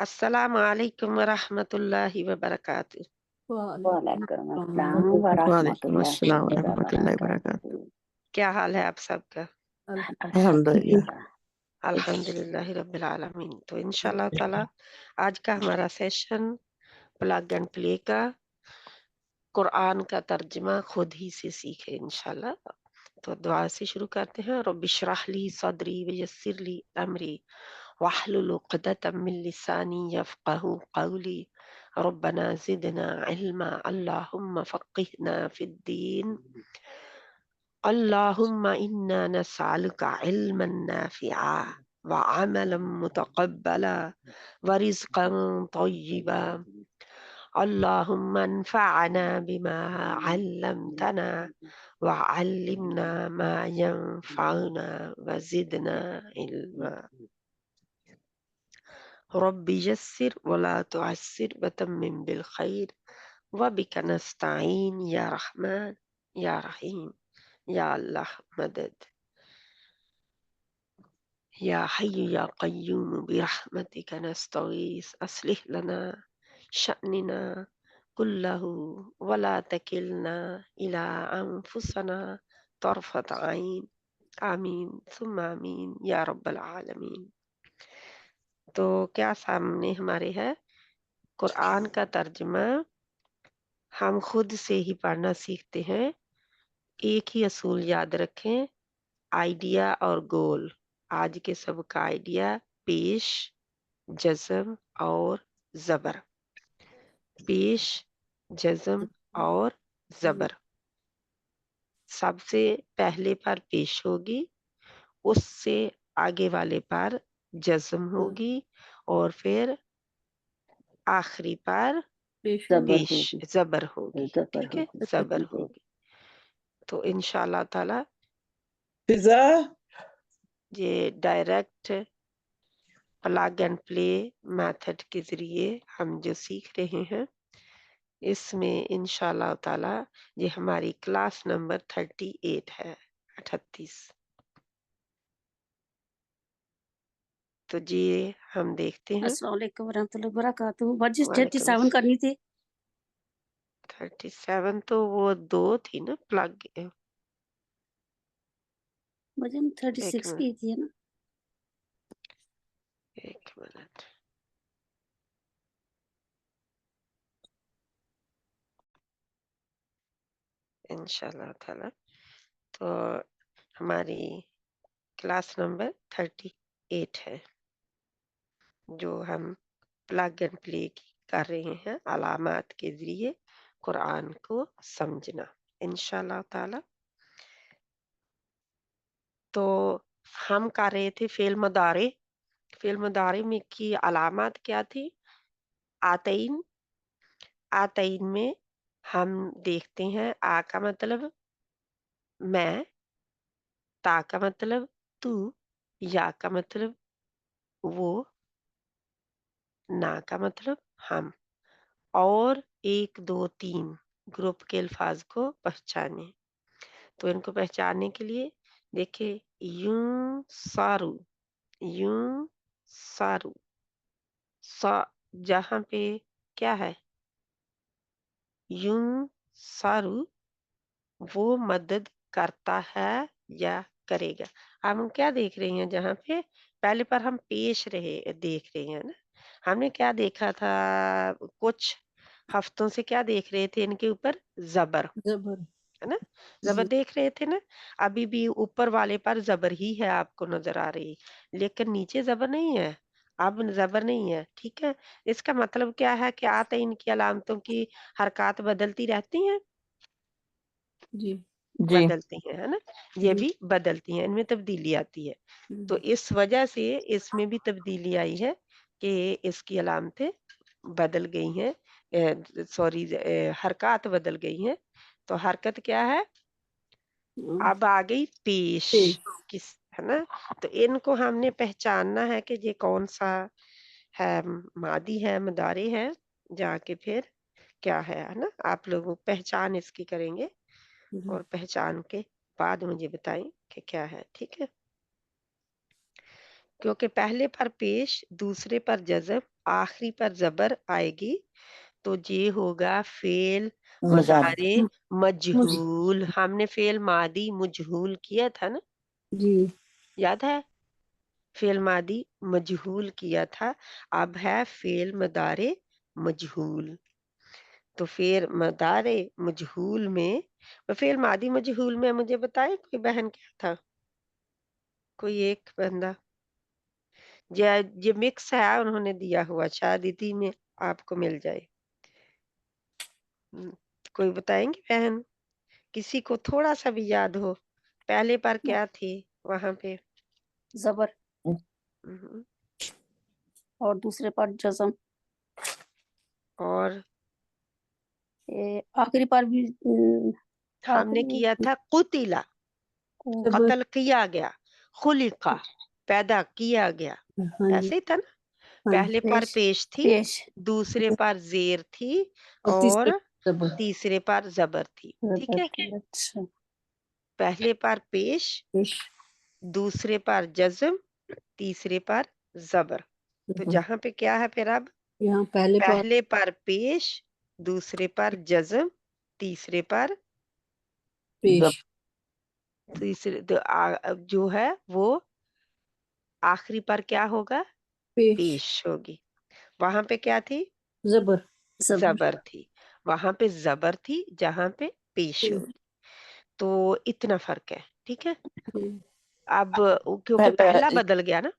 अस्सलाम वालेकुम वरहमतुल्लाहि वबरकातुह। वालेकुम वालेकुम अस्सलाम अस्सलाम वरहमतुल्लाहि अस्सलाम वरहमतुल्लाहि वबरकातुह। वबरकातुहू। क्या हाल है आप सबका? अल्हम्दुलिल्लाह। अल्हम्दुलिल्लाह। अल्हम्दुलिल्लाहि रब्बिल आलमीन। तो इंशाल्लाह ताला आज का हमारा सेशन प्लग एंड प्ले का कुरान का तर्जुमा खुद ही से सीखे इंशाल्लाह। तो दुआ से शुरू करते हैं। रब्बि इश्रह ली सदरी वयस्सिर ली अमरी वाहलुल उक़दतम मिन लिसानी यफ़क़हू क़ौली रब्बना ज़िदना इल्मा अल्लाहुम्मा फ़क़्हिना फ़िद्दीन अल्लाहुम्मा इन्ना नस्अलुका इल्मन नाफ़िआ व अमलन मुतक़ब्बला व रिज़्क़न तय्यिबा अल्लाहुम्मा अन्फ़अना बिमा अल्लमतना व अल्लिमना मा यंफ़अुना व ज़िदना इल्मा। रब्बि यस्सिर वला तुअस्सिर व तम्मिम बिल खैर व बिका नस्तईन या रहमान या रहीम या अल्लाह मदद या हय्यु या क़य्यूम बिरहमतिका नस्तगीस अस्लिह लना शअनना कुल्लहु वला तकिलना इला अनफुसना तर्फत ऐन आमीन सुम्मा आमीन या रब्बल आलमीन। तो क्या सामने हमारे है कुरान का तर्जुमा। हम खुद से ही पढ़ना सीखते हैं। एक ही असूल याद रखें, आइडिया और गोल। आज के सबका आइडिया पेश, जज़म और ज़बर। पेश, जज़म और ज़बर। सबसे पहले पर पेश होगी, उससे आगे वाले पर जज़म होगी और फिर आखिरी पर ज़बर पेश होगी। ज़बर होगी। ज़बर ठीक है, होगी। ज़बर जी। होगी। तो इंशाअल्लाह ताला फिजा ये direct plug and play method के जरिए हम जो सीख रहे हैं, इसमें इंशाअल्लाह ताला ये हमारी क्लास नंबर 38 है, 38। तो ये हम देखते हैं। अस्सलाम वालेकुम वरहमतुल्लाहि वबरकातुहू। वर्जिश वालेकुम 37 करनी थी। 37 तो वो 2 थी ना प्लग। मुझे 36 की थी ना। एक मिनट। इंशाअल्लाह ताला तो हमारी क्लास नंबर 38 है, जो हम प्लग एंड प्ले कर रहे हैं अलामात के जरिए कुरान को समझना इंशाअल्लाह ताला। तो हम कर रहे थे फेल मुदारे। फेल मुदारे में की अलामात क्या थी? आतईन। आतईन में हम देखते हैं आ का मतलब मैं, ता का मतलब तू, या का मतलब वो, ना का मतलब हम। और 1 2 3 ग्रुप के अल्फाज को पहचाने। तो इनको पहचानने के लिए देखिए, यूं सारू, यूं सारू। सा जहाँ पे क्या है, यूं सारू, वो मदद करता है या करेगा। हम क्या देख रहे हैं जहाँ पे पहले पर हम पेश रहे देख रहे हैं ना। हमने क्या देखा था कुछ हफ्तों से, क्या देख रहे थे इनके ऊपर? ज़बर, ज़बर। है ना। ज़बर देख रहे थे ना। अभी भी ऊपर वाले पर ज़बर ही है, आपको नजर आ रही, लेकिन नीचे ज़बर नहीं है। अब ज़बर नहीं है, ठीक है। इसका मतलब क्या है कि आते इनकी अलामतों की हरकत बदलती रहती हैं, जी। बदलती हैं, है ना। ये जी। भी बदलती हैं, इनमें तब्दीली आती है। तो इस वजह से इसमें भी तब्दीली आई है कि इसकी अलामतें बदल गई हैं, सॉरी हरकत बदल गई हैं। तो हरकत क्या है? अब आ गई पेश। किस, है ना। तो इनको हमने पहचानना है कि ये कौन सा है, मादी है, मुदारी है, जाके फिर क्या है ना। आप लोग पहचान इसकी करेंगे और पहचान के बाद मुझे बताएं कि क्या है, ठीक है। क्योंकि पहले पर पेश, दूसरे पर जज़म, आखिरी पर ज़बर आएगी, तो ये होगा फेल मुज़ारे मजहूल। हमने फेल मादी मजहूल किया था ना, जी याद है? फेल मादी मजहूल किया था, अब है फेल मदारे मजहूल। तो फेल मदारे मजहूल में, फेल मादी मजहूल में मुझे बताए कोई बहन क्या था? कोई एक बंदा, ये मिक्स है, उन्होंने दिया हुआ, शायद इसी में आपको मिल जाए। कोई बताएंगे बहन? किसी को थोड़ा सा भी याद हो, पहले पर क्या थी वहां पे? जबर हम्म, और दूसरे पर जज़म, और आखिरी पर भी हमने आखिरी किया था कुतिला, को कत्ल किया गया, खुलिका पैदा किया गया, हाँ जी ऐसे ही था ना? हाँ पहले पर पेश पेश थी, पेश दूसरे पर जेर थी, और तीसरे और जबर तीसरे पर जबर थी। ठीक है, अच्छा पहले पर पेश, पेश दूसरे पर जज्म, तीसरे पर जबर। तो जहां पे क्या है फिर अब? यहाँ पहले पर पहले पर पेश, दूसरे पर जज्म, तीसरे पर पेश तीसरे जो है वो आखिरी पर क्या होगा? पेश पेश होगी। वहां पे क्या थी? जबर जबर थी। वहां पे जबर थी, जहां पे पेश होगी। तो इतना फर्क है, ठीक है? अब क्योंकि पहला बदल गया ना,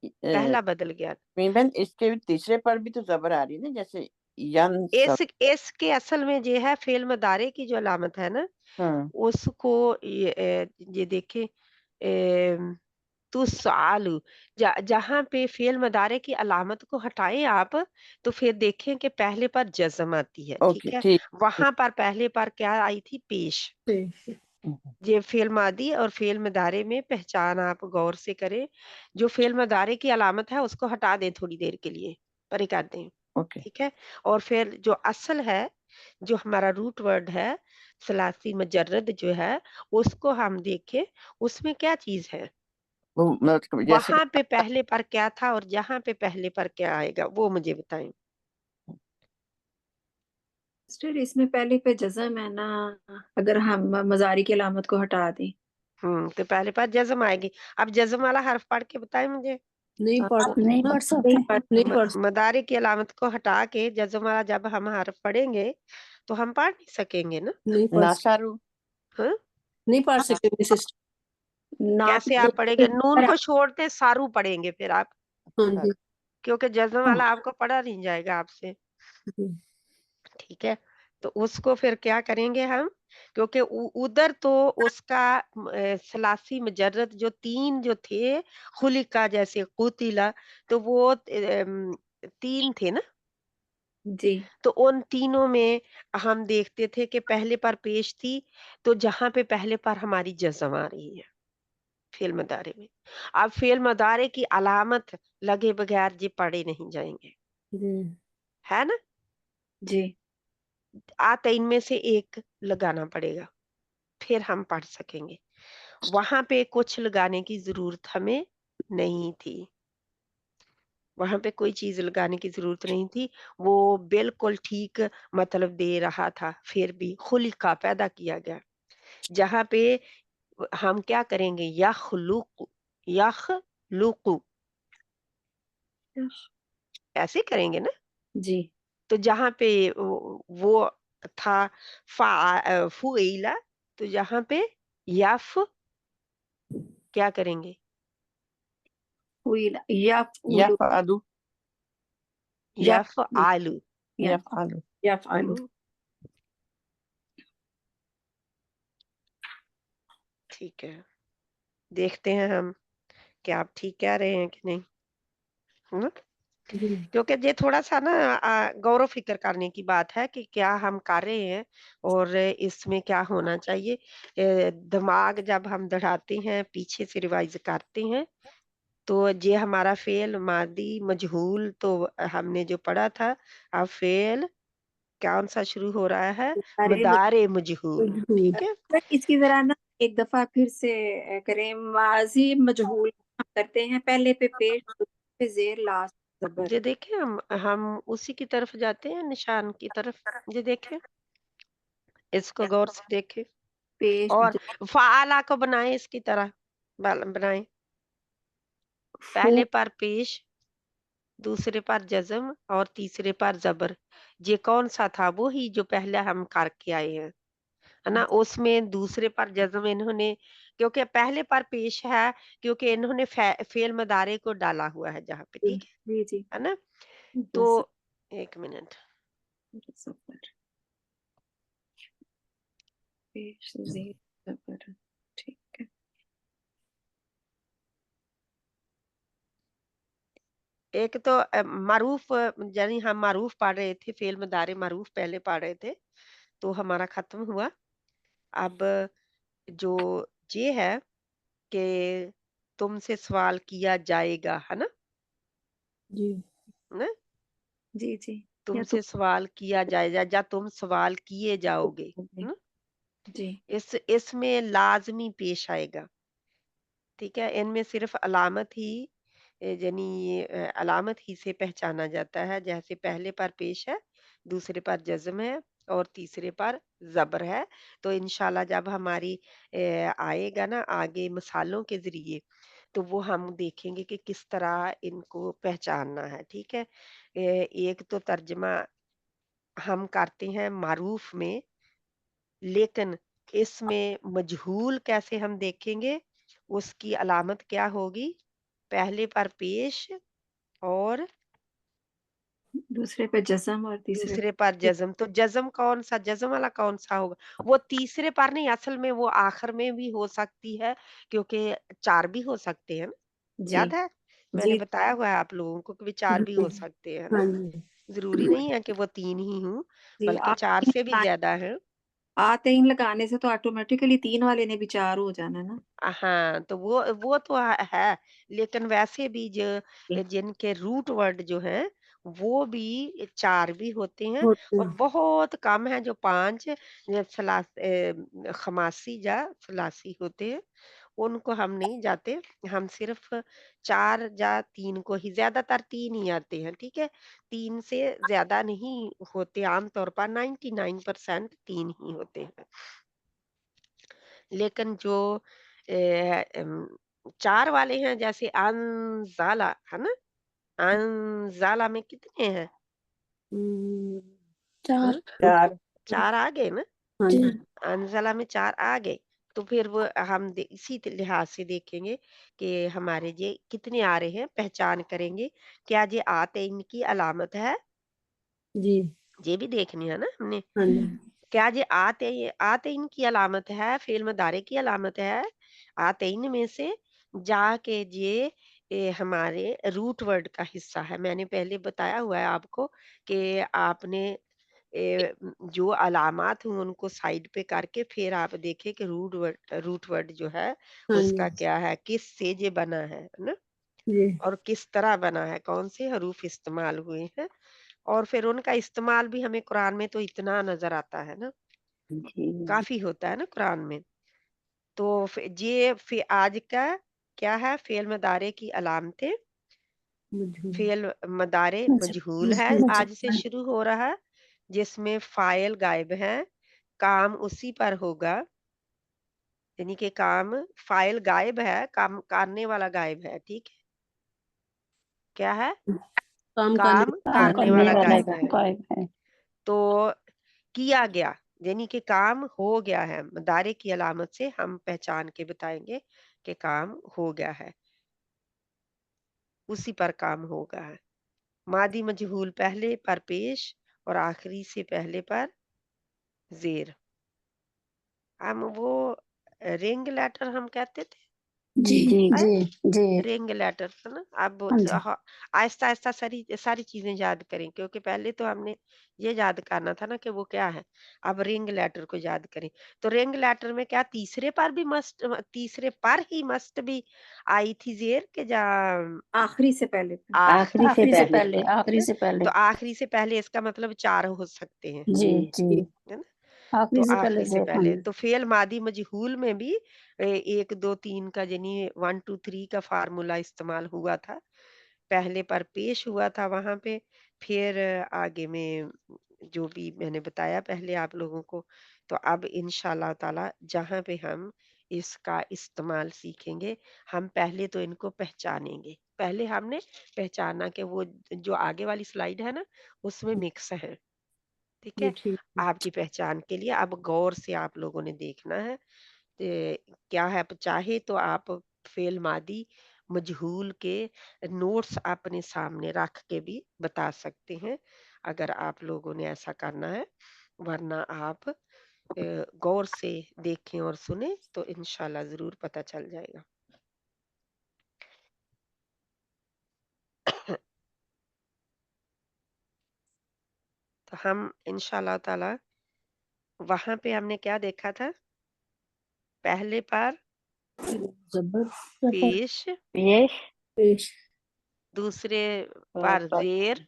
पहला बदल गया। मीनबेन इसके भी तीसरे पर भी तो जबर आ रही है ना, जैसे यन इस के असल में ये है फेल मदारे की जो अलामत है ना, उसको ये देखे तुस्सालु, जहां पे फेल मदारे की अलामत को हटाएं आप, तो फिर देखें कि पहले पर जज्म आती है। ओके ठीक है, ठीक वहां पर पहले पर क्या आई थी? पेश। ये फेल मादी और फेल मदारे में पहचान आप गौर से करें। जो फेल मदारे की अलामत है उसको हटा दें, थोड़ी देर के लिए परे कर दें। ओके ठीक है, और फिर जो असल है, जो हमारा रूट वर्ड है सलासी मजर्रद जो है, उसको हम देखें, उसमें क्या चीज है, वो मतलब जैसे वहां पे पहले पर क्या था और जहां पे पहले पर क्या आएगा, वो मुझे बताएं। सिस्टर इसमें पहले पे जज़म है ना, अगर हम मजारी की अलामत को हटा दें। तो पहले पर जज्म आएगी। अब जज्म वाला हर्फ पढ़ के बताएं मुझे। नहीं पढ़ आप नहीं पढ़ सकते नहीं पढ़ मदारी की अलामत को हटा के जज्म वाला जब हम हर्फ पढ़ेंगे तो हम पढ़ नहीं सकेंगे ना। नहीं पढ़ नासारू हाँ? नहीं पढ़ सकेंगे सिस्टर नाम कैसे आप पढ़ेंगे? नून को छोड़ते सारू पढ़ेंगे फिर आप, हाँ जी क्योंकि जज्म वाला आपको पढ़ा नहीं जाएगा आपसे। ठीक है, तो उसको फिर क्या करेंगे हम, क्योंकि उधर तो उसका सलासी मजर्रद जो तीन जो थे, खुलिका जैसे कुतिला, तो वो तीन थे ना। जी तो उन तीनों में हम देखते थे कि पहले पर पेश थी, तो जहां पे पहले पर हमारी जज्म आ रही है फेल मदारे में। अब फेल मदारे की अलामत लगे बगैर ये पढ़े नहीं जाएंगे, है ना? जी आते इनमें से एक लगाना पड़ेगा, फिर हम पढ़ सकेंगे। वहां पे कुछ लगाने की जरूरत हमें नहीं थी, वहां पे कोई चीज लगाने की जरूरत नहीं थी। वो बिल्कुल ठीक मतलब दे रहा था, फिर भी खुलिका पैदा किया गया। जहां पे हम क्या करेंगे? यखलुकु, यखलुकु ऐसे करेंगे ना। जी तो जहां पे वो था फुइला, तो जहां पे यफ क्या करेंगे? यफ़उलु यफ़अलु यफ आलू। यफ़अलु यफ़अलु ठीक है, देखते हैं हम कि आप ठीक कह रहे हैं कि नहीं, है ना? क्योंकि ये थोड़ा सा ना गौर फिक्र करने की बात है कि क्या हम कर रहे हैं और इसमें क्या होना चाहिए। दिमाग जब हम दौड़ाते हैं, पीछे से रिवाइज करते हैं, तो ये हमारा फेल मादी मजहूल तो हमने जो पढ़ा था। अब फेल कौन सा शुरू हो रहा है? अरे मदारे मजहूल। ठीक है, इसकी जरा ना एक दफा फिर से करें, माजी मजहूल ہم کرتے ہیں پہلے پہ پیش دوسرے پہ زیر لاسٹ زبر یہ دیکھیں ہم اسی کی طرف جاتے ہیں نشان کی طرف. یہ دیکھیں اس کو غور سے دیکھیں پیش اور فعالہ کو بنائیں اس کی طرح بنائیں. پہلے پر پیش دوسرے پر جزم اور تیسرے پر زبر. یہ کون سا تھا؟ وہی جو پہلے ہم کر کے آئے ہیں ہے نا. اس میں دوسرے پر جزم انہوں نے کیونکہ پہلے پر پیش ہے کیونکہ انہوں نے فعل مضارع کو ڈالا ہوا ہے جہاں پہ. ٹھیک جی جی ہے نا. تو ایک منٹ زبر پیش زیر زبر ٹھیک ہے. ایک تو معروف یعنی ہم معروف پڑھ رہے تھے فعل مضارع معروف پہلے پڑھ رہے تھے تو ہمارا ختم ہوا. اب جو یہ ہے کہ تم سے سوال کیا جائے گا ہے نا. جی نا جی جی تم یا سے سوال کیا جائے گا یا تم سوال کیے جاؤ گے. جی اس میں لازمی پیش آئے گا. ٹھیک ہے. ان میں صرف علامت ہی یعنی علامت ہی سے پہچانا جاتا ہے. جیسے پہلے پر پیش ہے دوسرے پر جزم ہے اور تیسرے پر زبر ہے. تو انشاءاللہ جب ہماری آئے گا نا آگے مثالوں کے ذریعے تو وہ ہم دیکھیں گے کہ کس طرح ان کو پہچاننا ہے. ٹھیک ہے. ایک تو ترجمہ ہم کرتے ہیں معروف میں لیکن اس میں مجہول کیسے ہم دیکھیں گے. اس کی علامت کیا ہوگی؟ پہلے پر پیش اور دوسرے پہ جزم اور تیسرے پر جزم. تو جزم کون سا جزم والا کون سا ہوگا؟ وہ تیسرے پر نہیں اصل میں وہ آخر میں بھی ہو سکتی ہے کیونکہ 4 بھی ہو سکتے ہیں نا. جی یاد ہے میں نے جی بتایا ہوا ہے آپ لوگوں کو کہ 4 بھی ہو سکتے ہیں نا. ہاں جی ضروری نہیں ہے کہ وہ 3 ہی ہوں جی بلکہ 4 سے بھی زیادہ ہیں. آتین لگانے سے تو آٹومیٹیکلی 3 والے نے بھی 4 ہو جانا نا. ہاں تو وہ تو ہے لیکن ویسے بھی جن کے روٹ ورڈ جو ہیں وہ بھی 4 بھی ہوتے ہیں ہوتے اور ہیں. بہت کم ہے جو 5 خماسی یا ثلاثی ہوتے ہیں. ان کو ہم نہیں جاتے. ہم صرف 4 یا 3 کو ہی زیادہ تر 3 ہی آتے ہیں. ٹھیک ہے. 3 سے زیادہ نہیں ہوتے. عام طور پر 99% 3 ہی ہوتے ہیں. لیکن جو 4 والے ہیں جیسے انزالہ ہے نا. انزالہ میں کتنے ہیں؟ 4 4 4 آ گئے نا. ہاں جی انزالہ میں 4 آ گئے. تو پھر وہ ہم اسی لحاظ سے دیکھیں گے کہ ہمارے یہ کتنے آ رہے ہیں. پہچان کریں گے کیا یہ آتے ان کی علامت ہے. جی یہ بھی دیکھنی ہے نا ہم نے. ہاں جی کیا یہ آتے ان کی علامت ہے فعل مضارع کی علامت ہے. آتے ان میں سے جا کے یہ ہمارے روٹ ورڈ کا حصہ ہے. میں نے پہلے بتایا ہوا ہے آپ کو کہ آپ نے جو علامات ہوں ان کو سائڈ پہ کر کے پھر آپ دیکھیں کہ روٹ ورڈ جو ہے ہاں اس جی کا کیا ہے کس سے یہ بنا ہے نا جی اور کس طرح بنا ہے کون سے حروف استعمال ہوئے ہیں. اور پھر ان کا استعمال بھی ہمیں قرآن میں تو اتنا نظر آتا ہے نا. کافی ہوتا ہے نا قرآن میں. تو یہ آج کا کیا ہے فعل مضارع کی علامتیں. فعل مضارع مجہول ہے آج سے شروع ہو رہا جس میں فاعل غائب ہے. کام اسی پر ہوگا یعنی کہ کام فاعل غائب ہے کام کرنے والا غائب ہے. ٹھیک ہے. کیا ہے؟ کام کام کرنے والا غائب ہے. ہے. تو کیا گیا یعنی کہ کام ہو گیا ہے. مضارع کی علامت سے ہم پہچان کے بتائیں گے کہ کام ہو گیا ہے اسی پر کام ہوگا ہے. ماضی مجہول پہلے پر پیش اور آخری سے پہلے پر زیر. ہم وہ رنگ لیٹر ہم کہتے تھے جی جی جی رنگ لیٹر ہے نا. اب آہستہ آہستہ ساری چیزیں یاد کریں کیونکہ پہلے تو ہم نے یہ یاد کرنا تھا نا کہ وہ کیا ہے. اب رنگ لیٹر کو یاد کریں. تو رنگ لیٹر میں کیا تیسرے پر ہی مست بھی آئی تھی زیر کے جا آخری سے پہلے پہ آخری سے پہلے تو آخری سے پہلے اس کا مطلب 4 ہو سکتے ہیں جی جی ہے نا. आखिरी तो से पहले आखिरी से हाँ पहले जी तो फेल मादी मजहूल में भी 1 2 3 का यानी 1 2 3 का फार्मूला इस्तेमाल हुआ था। पहले पर पेश हुआ था वहां पे, फिर आगे में जो भी मैंने बताया पहले आप लोगों को। तो अब इंशाल्लाह ताला जहां पे हम इसका इस्तेमाल सीखेंगे, हम पहले तो इनको पहचानेंगे। पहले हमने पहचाना कि वो जो आगे वाली स्लाइड है ना, उसमें मिक्स है। ठीक जी है? ठीक है आपकी पहचान के लिए अब गौर से आप लोगों ने देखना है। क्या है, आप चाहे तो आप फेल मादी मजहूल के नोट्स अपने सामने रख के भी बता सकते हैं, अगर आप लोगों ने ऐसा करना है। वरना आप गौर से देखें और सुने तो इंशाल्लाह ज़रूर पता चल जाएगा। तो हम इंशाल्लाह ताला वहाँ पे हमने क्या देखा था? पहले पर जबर पेश, पेश पेश दूसरे पर ज़ेर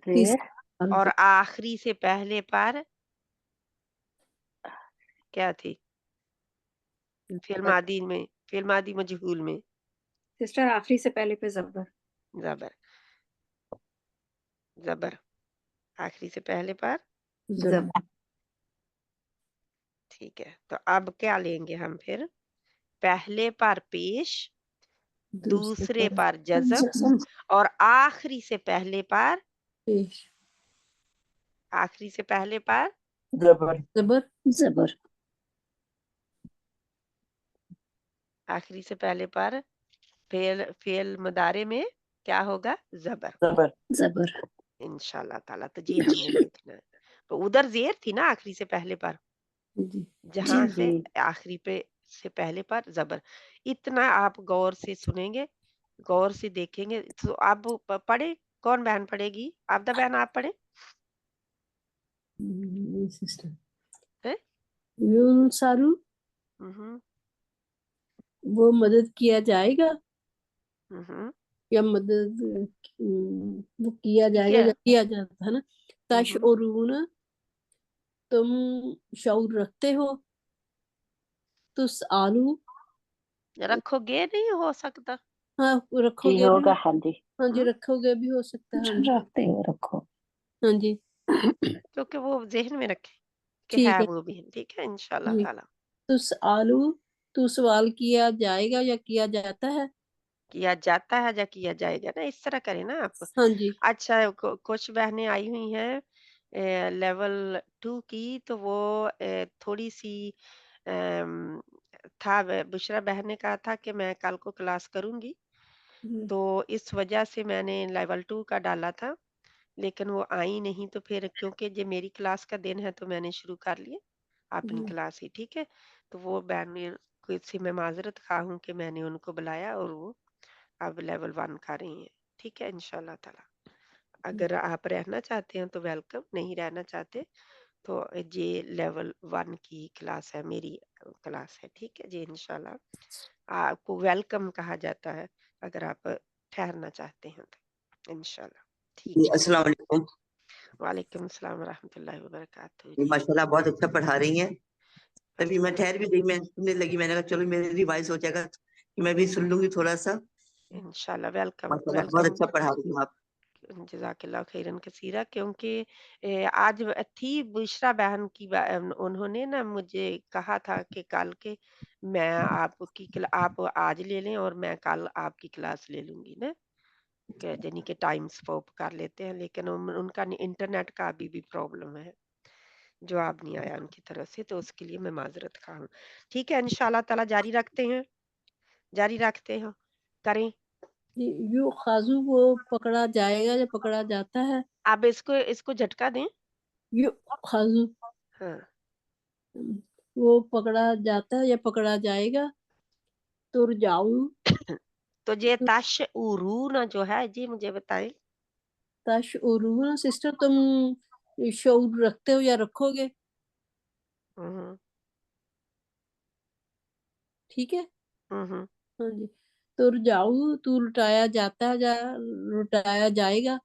जेर और आखिरी से पहले पर क्या थी? फ़िल मादी मजहूल में सिस्टर आखिरी से पहले पे जबर। ज़बर, ज़बर। आखिरी से पहले पर जबर। ठीक है। तो अब क्या लेंगे हम फिर? पहले पर पेश, दूसरे पर जज़म जज़म और आखिरी से पहले पर पेश आखिरी से पहले पर जबर जबर जबर आखिरी से पहले पर फ़ेल मुदारे में क्या होगा? ज़बर। जबर जबर इंशाल्लाह ताला तो ये हमने देखना है। तो उधर ज़ेर थी ना आखिरी से पहले पर, जी जहाँ जी से आखिरी पे से पहले पर ज़बर। इतना आप गौर से सुनेंगे, गौर से देखेंगे। तो आप पढ़े, कौन बहन पढ़ेगी? आबदा बहन आप पढ़े? सिस्टर हैं? सारू हम्म वो मदद किया जाएगा हम्म या मदद वो किया जाएगा किया या किया जाता है ना तश हम्म और तुम शऊर रखते हो तुस आलू रखोगे नहीं हो सकता। हाँ जी रखोगे भी होगा हाँ जी हाँ जी रखोगे भी हो सकता है हाँ जी रखते हो रखो हाँ जी क्योंकि वो ज़हन में रखे कि ठीक है है वो भी। ठीक है इंशाल्लाह जी ताला। तुस आलू तू सवाल किया जाएगा या किया जाता है किया जाता है या किया जाएगा ना, इस तरह करें ना आप। हाँ जी अच्छा, कुछ बहनें आई हुई हैं लेवल 2 की, तो वो थोड़ी सी अम, था बुशरा बहन ने कहा था कि मैं कल को क्लास करूंगी, जी, तो इस वजह से मैंने लेवल 2 का डाला था, लेकिन वो आई नहीं। तो फिर क्योंकि ये मेरी क्लास का दिन है तो मैंने शुरू कर लिया अपनी जी, क्लास ही। ठीक है, तो वो बहन ने से मैं माजरत खा हूँ कि मैंने उनको बुलाया और वो अब लेवल 1 कर रही हैं। ठीक है इंशाल्लाह ताला। अगर आप रहना चाहते हैं तो वेलकम, नहीं रहना चाहते तो ये लेवल 1 की क्लास है, मेरी क्लास है। ठीक है जी, इंशाल्लाह आपको वेलकम कहा जाता है अगर आप ठहरना चाहते हैं तो इंशाल्लाह। ठीक है, अस्सलाम वालेकुम। वालेकुम अस्सलाम वरहमतुल्लाहि वबरकातुहू ये जी। माशाल्लाह बहुत अच्छा पढ़ा रही हैं। तभी मैं ठहर भी गई, मैं सुनने लगी, मैंने कहा चलो मेरे रिवाइज हो जाएगा कि मैं भी सुन लूंगी थोड़ा सा। इंशाल्लाह वेलकम माशाल्लाह बहुत वेलकम। अच्छा पढ़ा रही हैं आप। जज़ाकल्लाह खैरन कसीरा। क्योंकि आज थी बुशरा बहन की उन्होंने ना मुझे कहा था कि कल के मैं आपकी आप आज ले लें और मैं कल आपकी क्लास ले लूंगी ना, यानी कि टाइम स्वैप कर लेते हैं। लेकिन उनका इंटरनेट का अभी भी प्रॉब्लम है, जवाब नहीं आया उनकी तरफ से, तो उसके लिए मैं माजरत खा हूँ। ठीक है इंशाल्लाह ताला जारी रखते हैं, जारी रखते हैं, करें। यू खाजू वो पकड़ा जाएगा या पकड़ा जाता है आप इसको इसको झटका दें। यू खाजू हाँ, वो पकड़ा जाता है या पकड़ा जाएगा तुर जाऊ तो ये तश उरून जो है जी मुझे बताएं। तश उरून सिस्टर तुम शऊर रखते हो या रखोगे हम्म ठीक है हम्म हाँ जी तुर जाऊ तू लुटाया जाता है या लुटाया जाएगा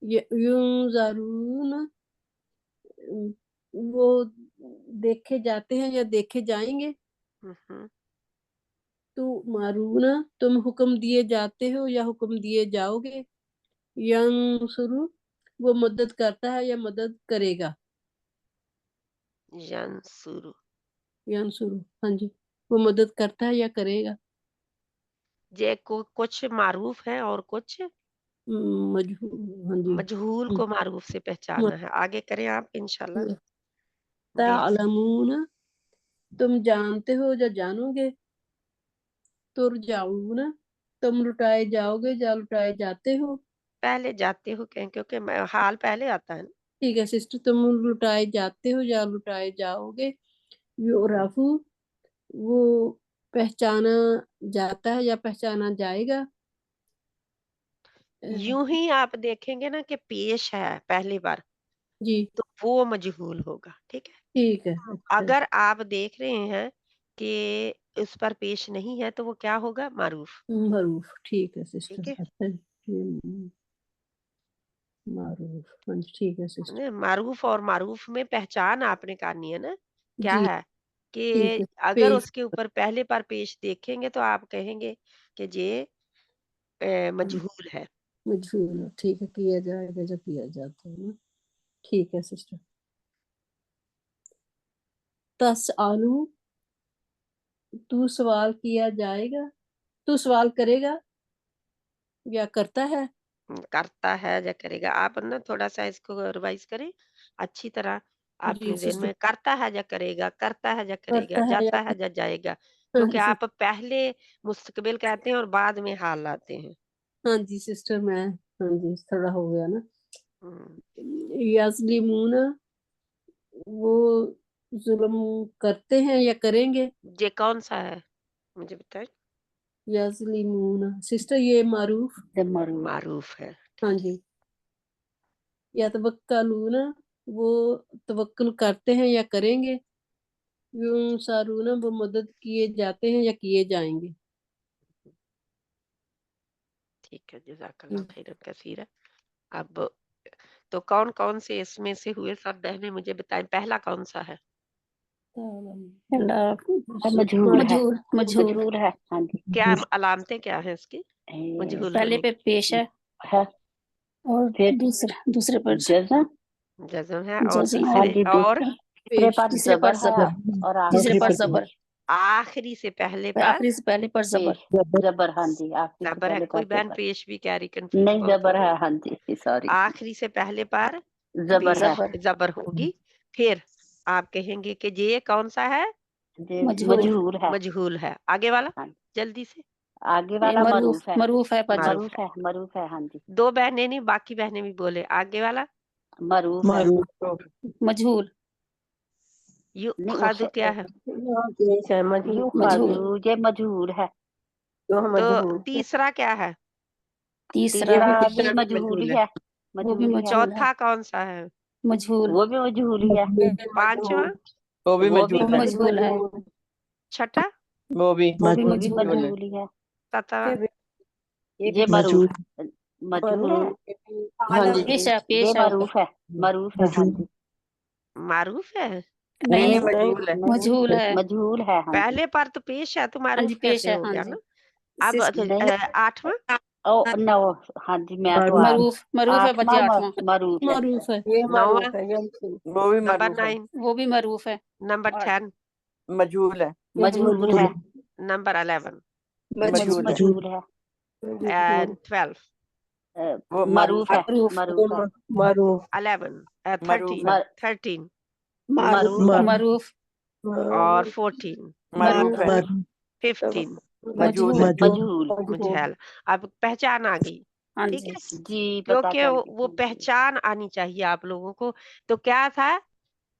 यूं जरून वो देखे जाते हैं या देखे जाएंगे। हम्म, तो मारूना तुम हुक्म दिए जाते हो या हुक्म दिए जाओगे। यंसुरु वो मदद करता है या मदद करेगा। यंसुरु। यंसुरु हाँ जी, वो मदद करता है या करेगा। ये कुछ मारूफ है और कुछ मजहूर हाँ जी। मजहूल को मारूफ से पहचाना है। आगे करें आप इंशाल्लाह। तालमून तुम जानते हो या जानोगे। तुरजाऊन तुम लुटाए जाओगे या लुटाए जाते हो। पहले जाते हो कहें क्योंकि हाल पहले आता है ना। ठीक है सिस्टर, तुम लुटाए जाते हो या लुटाए जाओगे। योराफू वो पहचाना जाता है या पहचाना जाएगा। यूं ही आप देखेंगे ना कि पेश है पहली बार जी तो वो मजहूल होगा। ठीक है। ठीक है। अच्छा अगर आप देख रहे हैं कि उस पर पेश नहीं है तो वो क्या होगा? मारूफ। मारूफ ठीक है ठीक सिस्टर। है। अच्छा मारूफ हाँ जी ठीक है सिस्टर। ने मारूफ और मारूफ में पहचान आपने करनी है ना। क्या जी है कि ठीक है। अगर पेश उसके ऊपर पहले पर पेश देखेंगे तो आप कहेंगे कि ये मजहूल है। मजहूल ठीक है, किया जाएगा जब किया जाता है ना। ठीक है सिस्टर। तस आलू तू सवाल किया जाएगा। तू सवाल करेगा या करता है। करता है या करेगा। आप ना थोड़ा सा इसको रिवाइज करें अच्छी तरह जी अपने ज़हन सिस्टर। में। करता है या करेगा, करता है या करेगा, करता है या जाता है या जाएगा। हाँ क्योंकि जी आप पहले मुस्तकबिल कहते हैं और बाद में हाल लाते हैं। हाँ जी सिस्टर, मैं हाँ जी थोड़ा हो गया ना। हम्म, यजलिमूना वो जुल्म करते हैं या करेंगे। ये कौन सा है मुझे बताएं। यजलिमूना सिस्टर ये मारूफ। मारूफ है। हाँ जी। या तवक्कलूना वो तवक्कुल करते हैं या करेंगे। यूंसारूना वो मदद किए जाते हैं या किए जाएंगे। ठीक है। जज़ाकल्लाह खैरन कसीरा। अब तो कौन कौन से इसमें से हुए सब बहनें मुझे बताएं। पहला कौन सा है? मजहूर है। मजहूर है हाँ जी। क्या अलामतें क्या हैं इसकी मजहूल पहले होने पे पेश है और फिर दूसरे पर जज़म की? जज़म है और जज़म हाँ तीसरे जी और दूसरे पर तीसरे पर ज़बर है ज़बर और तीसरे पर आखिरी ज़बर आखिरी से पहले पर आखिरी से पहले पर ज़बर पेश ज़बर हाँ जी आखिरी से ज़बर है। पहले कोई पर बहन ज़बर पेश भी कह रही, कंफ्यूज नहीं बहुत हो ज़बर रही। है हाँ जी सॉरी आखिरी से पहले पर ज़बर है ज़बर ज़बर होगी। फिर आप कहेंगे कि ये कौन सा है? ये मजहूर मजहूर है मजहूल है। आगे वाला हाँ जल्दी से। आगे ये वाला मरूफ मरूफ है है पर मारूफ है। मरूफ है हाँ जी दो बहनें नहीं बाकी बहनें भी बोले। आगे वाला मरूफ है मजहूल यू नहीं खादू उस क्या है? यू मजहूल खादू ये मजहूर है तो तीसरा क्या है? तीसरा तीसरा भी मजहूर ही है वो भी मजहूर ही है मजहूल है चौथा कौन सा है? मजहूल वो भी मजहूर ही है पांचवा? वो भी मजहूल है छठा? वो भी वो भी मजहूल है मजहूर ही है सतवा? ये मरूफ मजहूर है पेश ये है मरूफ है हाँ जी मारूफ है। नहीं मजहूल मजहूल है मजहूल है हाँ जी पहले पर तो पेश है तो हाँ जी मारूफ पेश कैसे है हो हाँ गया जी ना। अब नहीं आठवां? ओ नो हाँ जी मैं तो मरूफ है बच्चे आठवां मरूफ है मारूफ है। नौवां? वो भी नंबर मरूफ है 9? वो भी मरूफ है नंबर 10? मजहूल है मजहूल है नंबर 11 मजहूल है मजहूल है and 12 वो मरूफ है मरूफ मरूफ है 11 मरूफ 13 है 13 मरूफ है मरूफ और 14 मरूफ है 15 मजहूल है मजहूल मुजहल। अब पहचान आ गई। हाँ ठीक जी है। जी पता क्योंकि चल वो गई पहचान आनी चाहिए आप लोगों को। तो क्या था?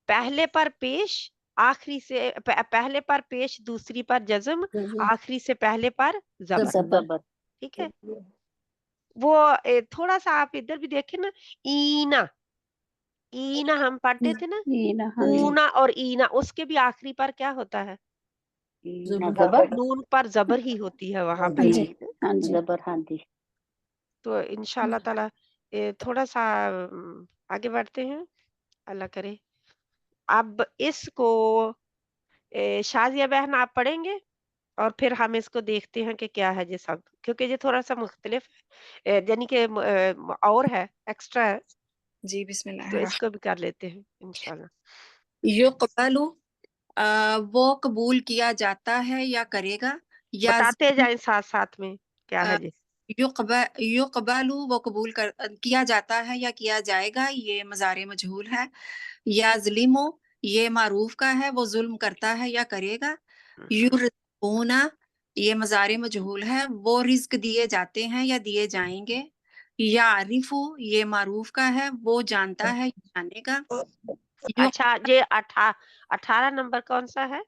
पहले पर पेश, आखिरी से पहले पर पेश, दूसरी पर जज्म, आखिरी से पहले पर जबर। ज़बर ठीक है। वो थोड़ा सा आप इधर भी देखें ना। ईना, ईना हम पढ़ते थे ना। ये ना हाँ जी ऊना और ईना, उसके भी आखिरी पर क्या होता है? ज़बर नून पर जबर ही होती है वहां हाँ भी। जी हाँ जी ज़बर हाँ जी तो इंशाल्लाह ताला थोड़ा सा आगे बढ़ते हैं। अल्लाह करे अब इसको शाजिया बहन आप पढ़ेंगे और फिर हम इसको देखते हैं कि क्या है ये शब्द, क्योंकि ये थोड़ा सा मुख्तलिफ है, यानी कि और है, एक्स्ट्रा है, जी बिस्मिल्लाह। तो इसको भी कर लेते हैं इंशाल्लाह। युक़बलु वो कबूल किया जाता है या करेगा, या बताते जाएं साथ साथ में क्या है ये। युक़बलु वो कबूल किया जाता है या किया जाएगा, ये मज़ारे मजहूल है। या ज़लिमु ये मारूफ का है, वो जुल्म करता है या करेगा। युरज़क़ूना ये मज़ारे मजहूल है, वो रिज्क दिए जाते हैं या दिए जाएंगे। यारिफु ये मारूफ का है, वो जानता है या जानेगा। अच्छा, ये 18 नंबर कौन सा है, ये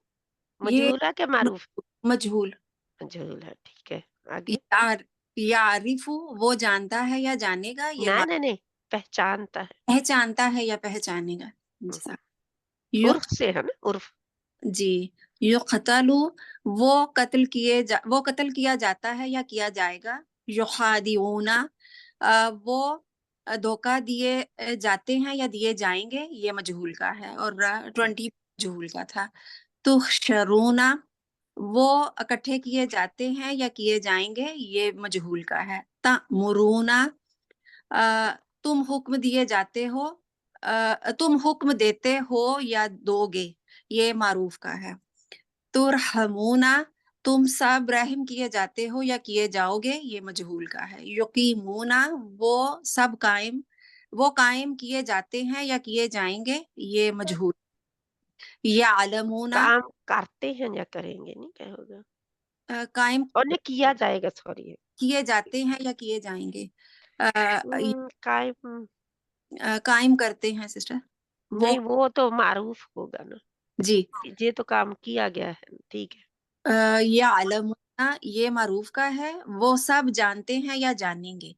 मजहूल है कि मारूफ? मजहूल। मजहूल है, ठीक है, आगे। यारिफु वो जानता है या जानेगा, ये नहीं, पहचानता है। पहचानता है या पहचानेगा। उर्फ से है ना, उर्फ। जी। युक़तलु वो कत्ल किया जाता है या किया जाएगा। युखादिऊना वो धोखा दिए जाते हैं या दिए जाएंगे, ये मजहूल का है, और 20 मजहूल का था। तुहशरूना वो इकट्ठे किए जाते हैं या किए जाएंगे, ये मजहूल का है। तअमुरूना तुम हुक्म दिए जाते हो, तुम हुक्म देते हो या दोगे, ये मारूफ का है। तुरहमूना तुम सब रहम किए जाते हो या किए जाओगे, ये मजहूल का है। युकीमूना वो सब वो कायम किए जाते हैं या किए जाएंगे, ये मजहूल। यालमूना काम करते हैं या करेंगे, नहीं क्या होगा, कायम और नहीं किया जाएगा, सॉरी। किए जाते हैं या किए जाएंगे। कायम कायम करते हैं सिस्टर, वो नहीं, वो तो मारूफ होगा ना जी। ये तो काम किया गया है, ठीक है। यालमूना ये मारूफ का है, वो सब जानते हैं या जानेंगे।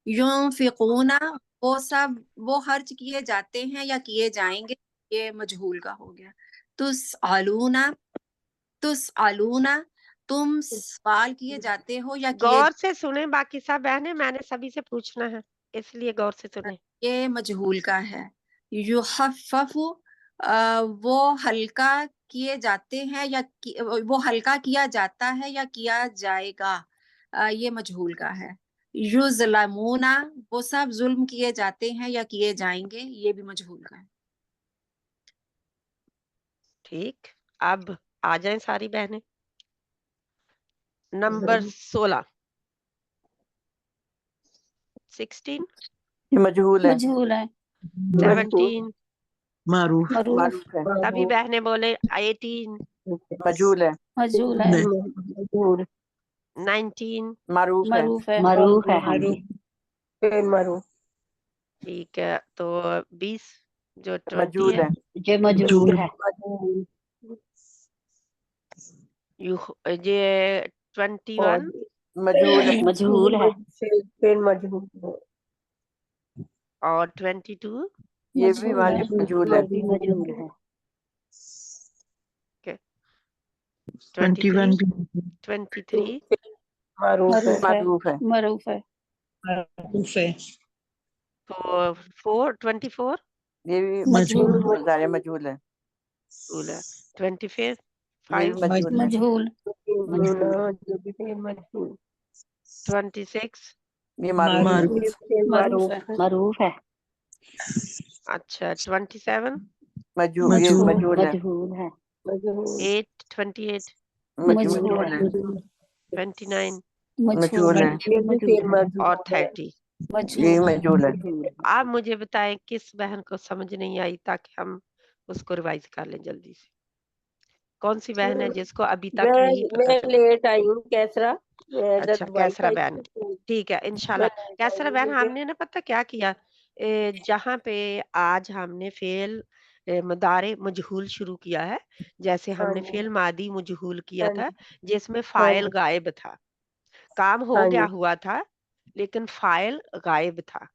युनफिकूना वो सब वो खर्च किए जाते हैं या किए जाएंगे, ये मजहूल का हो गया। तुसअलूना तुम सवाल किए जाते हो या किए, गौर से सुने बाकी सब बहनें, मैंने सभी से पूछना है, इसलिए गौर से सुने। ये मजहूल का है। युखफ़फ़ु वो हल्का किए जाते हैं या वो हल्का किया जाता है या किया जाएगा, ये मजहूल का है। युज़लमूना वो सब जुल्म किए जाते हैं या किए जाएंगे, ये भी मजहूल का है। ठीक, अब आ जाएं सारी बहनें। नंबर 16 ये मजहूल है। मजहूल है। 17 मारूफ मरूफ मारूफ है। सभी बहनें बोले 18 मजहूल है। मजहूल है। 19 मारूफ है। मरूफ है। मारूफ है। मारूफ ठीक है, तो 20 जो 20 मजहूल है, है। ये मजहूल है। ये 21 मजहूल है। मजहूल है। फिर मजहूल और 22 ये भी मजहूल है। मजहूल है। 23 23 मारूफ है। मरूफ है। मारूफ है। मरूफ है। तो 24 ये भी मजहूल मज़ारे मजहूल है। 25 ये 5 भी मजहूल है। मजहूल मजहूल 26 ये मारूफ है। मरूफ है। मारूफ है। अच्छा 27 ये मजहूल है। मजहूल है। 28 मजहूल है। 29 मजहूल है। और 30। ये मजहूल है। आप मुझे बताएं किस बहन को समझ नहीं आई, ताकि हम उसको रिवाइज कर लें जल्दी से। कौन सी बहन है जिसको अभी तक नहीं पता मैं चला? लेट आई हूँ कैसरा। अच्छा कैसरा बहन, ठीक है इंशाल्लाह। कैसरा बहन, हमने ना पता क्या किया, जहाँ पे आज हमने फेल मुदारे मजहूल शुरू किया है, जैसे हमने फेल मादी मजहूल किया था जिसमें फाइल गायब था, काम हो गया हुआ था लेकिन फाइल गायब था।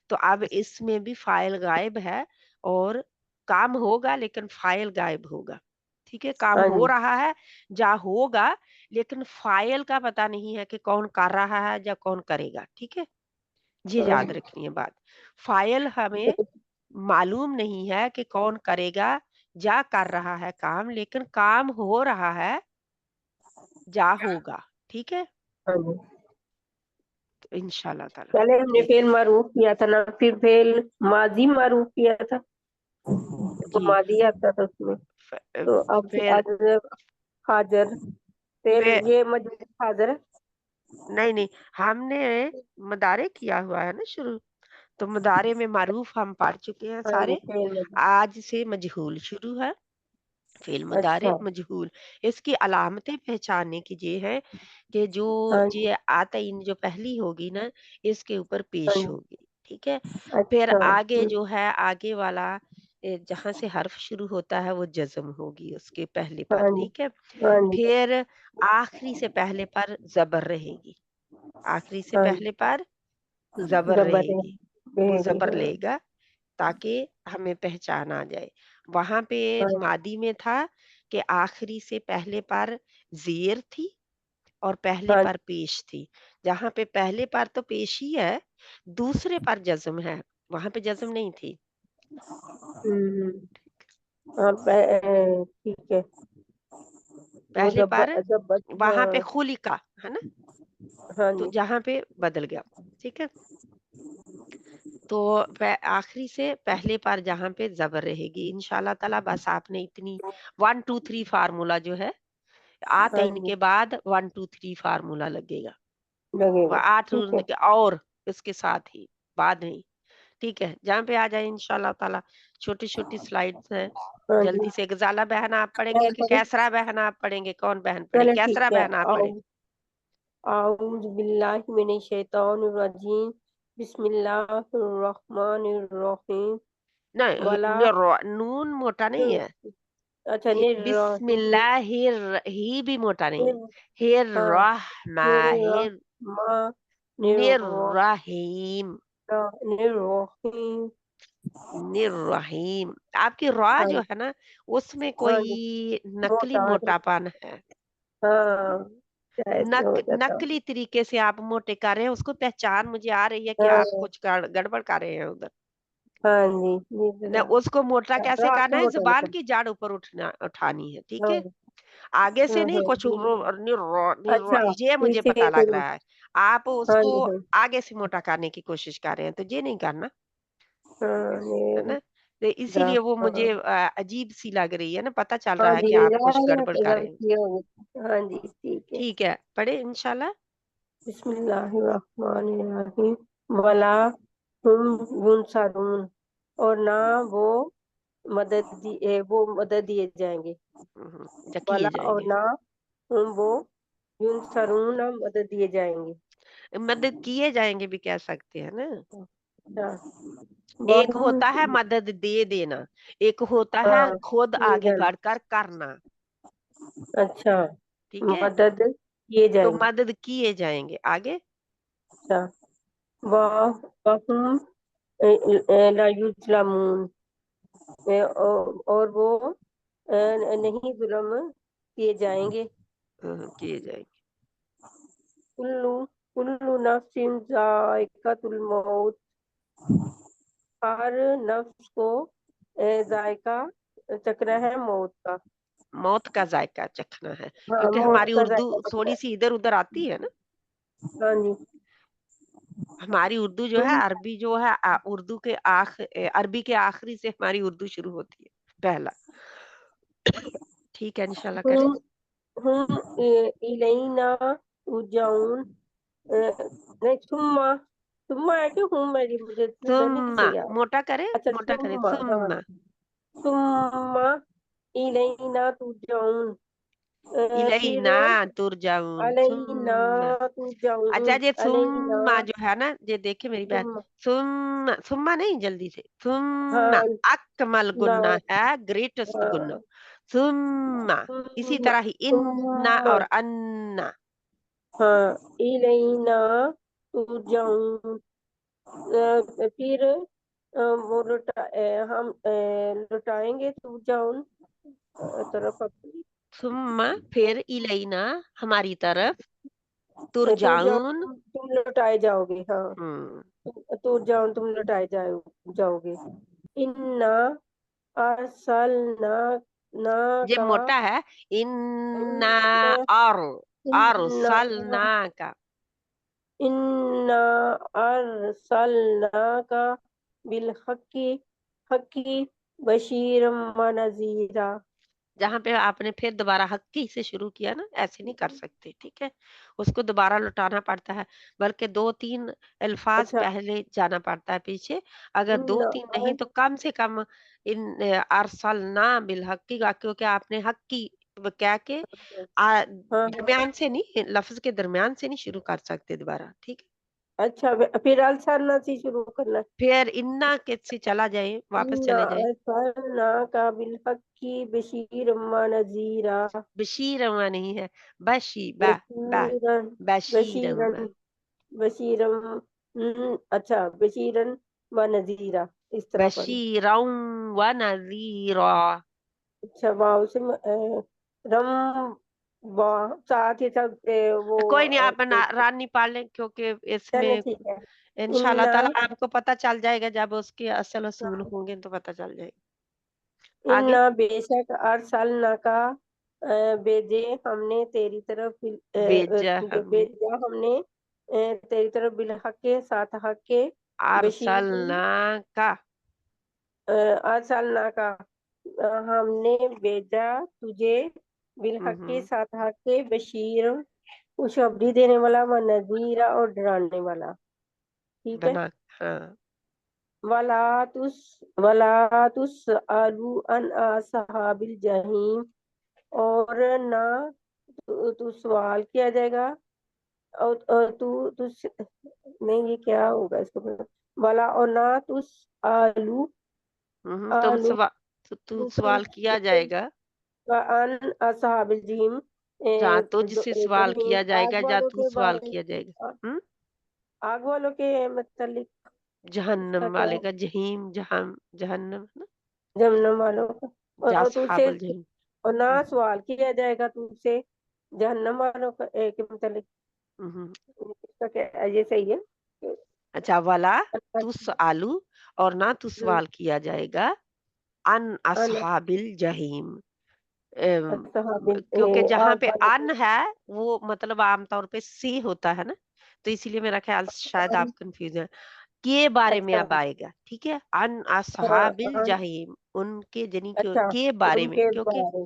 तो अब इसमें भी फाइल गायब है और काम होगा लेकिन फाइल गायब होगा। ठीक है, काम हो रहा है या होगा, लेकिन फाइल का पता नहीं है कि कौन कर रहा है या कौन करेगा। ठीक है, ये याद रखनी है बात। फाइल हमें मालूम नहीं है कि कौन करेगा, जा कर रहा है काम, लेकिन काम हो रहा है, जा होगा। ठीक है, हाँ जी। तो इंशाल्लाह ताला। पहले हमने ठीक, फेल मारूफ किया था ना, फिर फेल माजी मारूफ किया था, तो जी। माजी आता था उसमें। तो अब फिर आज हाजिर, फिर फिर ये मजबूर हाजिर है। नहीं नहीं, हमने मदारे किया हुआ है ना शुरू, तो मदारे में मारूफ हम पढ़ चुके हैं हाँ जी, सारे। फेल मजबूर। आज से मजहूल शुरू है, फेल मुदारे अच्छा। मजहूल। इसकी अलामतें पहचानने की ये है कि जो हाँ ये आतइन जो पहली होगी ना, इसके ऊपर पेश हाँ। होगी। ठीक है, फिर अच्छा। आगे जो है आगे वाला जहां से हर्फ शुरू होता है वो जज्म होगी उसके पहले पर। हाँ जी। ठीक है, हाँ जी। फिर आखिरी से पहले पर जबर रहेगी, आखिरी से हाँ जी। पहले पर जबर जबर रहेगी, वो रहेगी। जबर हाँ। लेगा ताकि हमें पहचान आ जाए। वहां पे हाँ। मादी में था कि आखिरी से पहले पर जेर थी और पहले हाँ। पर पेश थी। जहां पे पहले पर तो पेश ही है, दूसरे पर जज्म है, वहां पे जज्म नहीं थी। हम्म। हाँ, ठीक है। वो पहले पर जबर। वहां पे हाँ। खुलिका है ना, हाँ तो जी। जहां पे बदल गया। ठीक है, तो आखिरी से पहले पर जहां पे जबर रहेगी इंशाल्लाह ताला। बस आपने इतनी 1 2 3 फार्मूला जो है, हाँ आतइन जी, के बाद 1 2 3 फार्मूला लगेगा, वो लगेगा। आठ ठीक है। के और इसके साथ ही बाद नहीं। ठीक है, जहाँ पे आ जाए इंशाल्लाह ताला। छोटी छोटी स्लाइड्स हैं, हाँ जी। जल्दी से गजाला बहन आप पढ़ेंगे कि पढ़े। कैसरा बहन आप पढ़ेंगे, कौन बहन पढ़े? चले ठीक कैसरा है। बहन आप पढ़े। आऊज़ु बिल्लाहि मिनश शैतानिर रजीम। बिस्मिल्लाहिर्रहमानिर्रहीम। नहीं, वला। नून मोटा नहीं है। अच्छा, निर्रहीम। बिस्मिल्लाहिर, ही भी मोटा नहीं है। हिर हाँ, रहमा हिर निर्रहमानिर्रहीम। निर्रहीम, निर्रहीम। निर्रहीम। आपकी रा हाँ जो जी। है ना, उसमें हाँ कोई जी। नकली मोटा है। मोटापन है। हाँ, शायद से हो जाता हो। नकली तरीके से आप मोटे कर रहे हैं, उसको पहचान मुझे आ रही है कि आप हाँ। कुछ गड़बड़ कर रहे हैं उधर। हाँ जी, जी न जरा। उसको मोटा कैसे रात करना को है, मोटा जुबान लगा। की जड़ ऊपर उठानी है। ठीक हाँ। है, आगे से नहीं कुछ जी। अच्छा, ये मुझे इसे पता लग फिर। रहा है। आप हाँ उसको जी। हाँ। आगे से मोटा करने की कोशिश कर रहे हैं, तो ये नहीं करना हाँ, है ना। तो रा। इसीलिए वो मुझे हाँ। अजीब सी लग रही है ना, पता चल हाँ रहा है जी, कि आप कुछ गड़बड़ कर रहे हैं। गलती हो गई। हाँ जी, ठीक है। ठीक है, पढ़े इंशाल्लाह। बिस्मिल्लाहिर्रहमानिर्रहीम। वला हुम युनसरून, और ना वो वो मदद दिए जाएंगे। जा वला, किए और जाएंगे, ना हुम वो युनसरून, ना मदद दिए जाएंगे। मदद किए जाएंगे भी कह सकते हैं ना। अच्छा। एक वहुम। होता है मदद दे देना, एक होता है हाँ, खुद किए आगे जाना। बढ़कर करना। अच्छा, ठीक है, मदद किए तो जाएंगे। मदद किए जाएंगे आगे। अच्छा। वहुम ला युज़लमून, और वो नहीं जुल्म किए जाएंगे। किए जाएंगे। कुल्लू कुल्लू नफ्सिन जायकातुल मौत, हर नफ्स को जायका चखना है मौत का। मौत का जायका चखना है, हाँ, क्योंकि मौत हमारी का उर्दू जायका चखना थोड़ी है। सी इधर उधर आती है ना। हाँ जी। हमारी उर्दू जो है, तुम अरबी जो है, उर्दू के अरबी के आखिरी से हमारी उर्दू शुरू होती है पहला। ठीक है, इंशाल्लाह करें। हम हम इलैना तुरजाऊन। नहीं, सुम्मा। सुम्मा है कि हूँ, मेरी मुझे नहीं सुम्मा सही यार। मोटा करें, अच्छा, मोटा करें सुम्मा। हाँ। सुम्मा। सुम्मा इलैना तुरजाऊन। फिर इलैना तुरजाऊन अलैना सुम्मा। अच्छा, तुरजाऊन। ये अलैना। सुम्मा जो है ना, ये देखे मेरी बहन, सुम्मा। सुम्मा सुम्मा नहीं, जल्दी से सुम्मा। हाँ। अकमल ना। गुन्ना है, ग्रेटेस्ट गुन्ना। हाँ। सुम्मा, इसी सुम्मा। तरह ही इन्ना सुम्मा। और अन्ना। हाँ, इलैना तुरजाऊन। फिर वो हम लुटाएंगे तुरजाऊन तरफ अपनी। सुम्मा फिर इलैना हमारी तरफ, तुरजाऊन, तुरजाऊन। तुम लुटाए जाओगे। हाँ, हम्म तुरजाऊन तुम लुटाए जाओगे। इन्ना अरसलना ये का मोटा है, इन्ना इन्ना अरसलना का। इन्ना अरसलनाका बिलहक्की हक्की बशीरम व नज़ीरा। जहाँ पे आपने फिर दोबारा हक्की से शुरू किया ना, ऐसे नहीं कर सकते, ठीक है, उसको दोबारा लौटाना पड़ता है, बल्कि 2-3 अल्फाज अच्छा, पहले जाना पड़ता है पीछे। अगर इन्ना 2-3 नहीं तो कम से कम इन अरसलना बिल हक्की का, क्योंकि आपने हक्की क्या के हाँ हाँ, दरमियान से नहीं, लफ्ज के दरमियान से नहीं शुरू कर सकते दोबारा, ठीक है। अच्छा फिर अलसलना से शुरू करना। फिर इन्ना के से चला जाए, वापस इन्ना चले जाए। अरसलनाका बिलहक्की बशीरम व नज़ीरा। बशीरवा नहीं है, बशी बा बा बशीरन बशीरवा। बशीरन बशीरन अच्छा बशीरन व नज़ीरा, इस तरह पढ़ो। बशीरौ व नज़ीरा। अच्छा वाव से रम साथ ही साथ वो कोई नहीं, आप रान नहीं पाल लें, क्योंकि चलिए इसमें ठीक है। इंशाल्लाह इन्ना ताला आपको पता चल जाएगा, जब उसके असल असूल होंगे तो पता चल जाएगा। आगे इन्ना बेशक अरसलना का भेजे हमने तेरी तरफ भेजा हमने, भेजा हमने तेरी तरफ बिलहक के साथ हक के बशीर अरसलना का। अरसलना का हमने भेजा तुझे बिलहक के साथ हक के बशीर खुशखबरी देने वाला व नज़ीरा और डराने वाला। ठीक है। बना, हाँ। वला तुस आलू अन असहाबिल जहीम, और ना तू सवाल किया जाएगा, और तू नहीं, ये क्या होगा इसको वाला, और ना तुस आलू तुम आलू तू सवाल किया जाएगा, अन असहाबिल जहीम जहाँ तुझसे सवाल जहीम किया आग जाएगा, जहाँ वालों तू के सवाल बारे, किया जाएगा। आग वालों के मतलब इसका जहन्नम क्या वाले का, जहीम जहन्नम है ना, जहन्नम वालों का, और तुझसे जासहाबुल जहीम। और ना सवाल किया जाएगा तुझसे जहन्नम वालों का के मतलब इसका क्या, ये सही है। अच्छा, वाला अच्छा, तुस आलू, और ना तू सवाल किया जाएगा अन असहाबिल जहीम। क्योंकि जहाँ आग पे वालों अन है वो मतलब आमतौर पे सी होता है ना, तो इसीलिए मेरा ख्याल शायद के, आप कंफ्यूज है, के बारे में अच्छा अब आएगा, ठीक है, अन हाँ असहाबिल हाँ, जहीम, उनके जनी अच्छा के बारे में, उनके क्योंकि कोई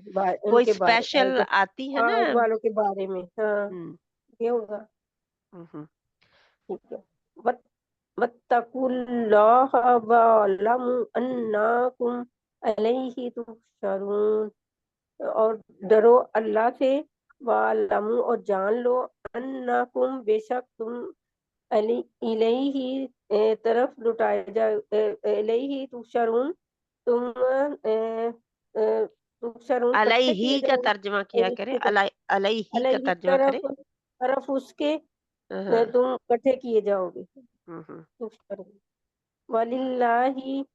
उनके बारे स्पेशल आती है ना। आग वालों के बारे में, हाँ हम्म ये होगा। हम्म ठीक है। वत वत्तकुल्लाह वअलमु अन्नकुम अलैहि तुहशरून, और डरो अल्लाह से, वालमु और जान लो, अन्नकुम बेशक तुम इलैहि तरफ लुटाए जा, इलैहि तुहशरून तुम तुहशरून इकट्ठे किए अलैहि का जाओगे। तर्जमा किया करें, अलैहि का अलैहि तर्जमा करें। तरफ तरफ उसके हाँ, तुम इकट्ठे किए जाओगे। हम्म। तुहशरून वलिल्लाहि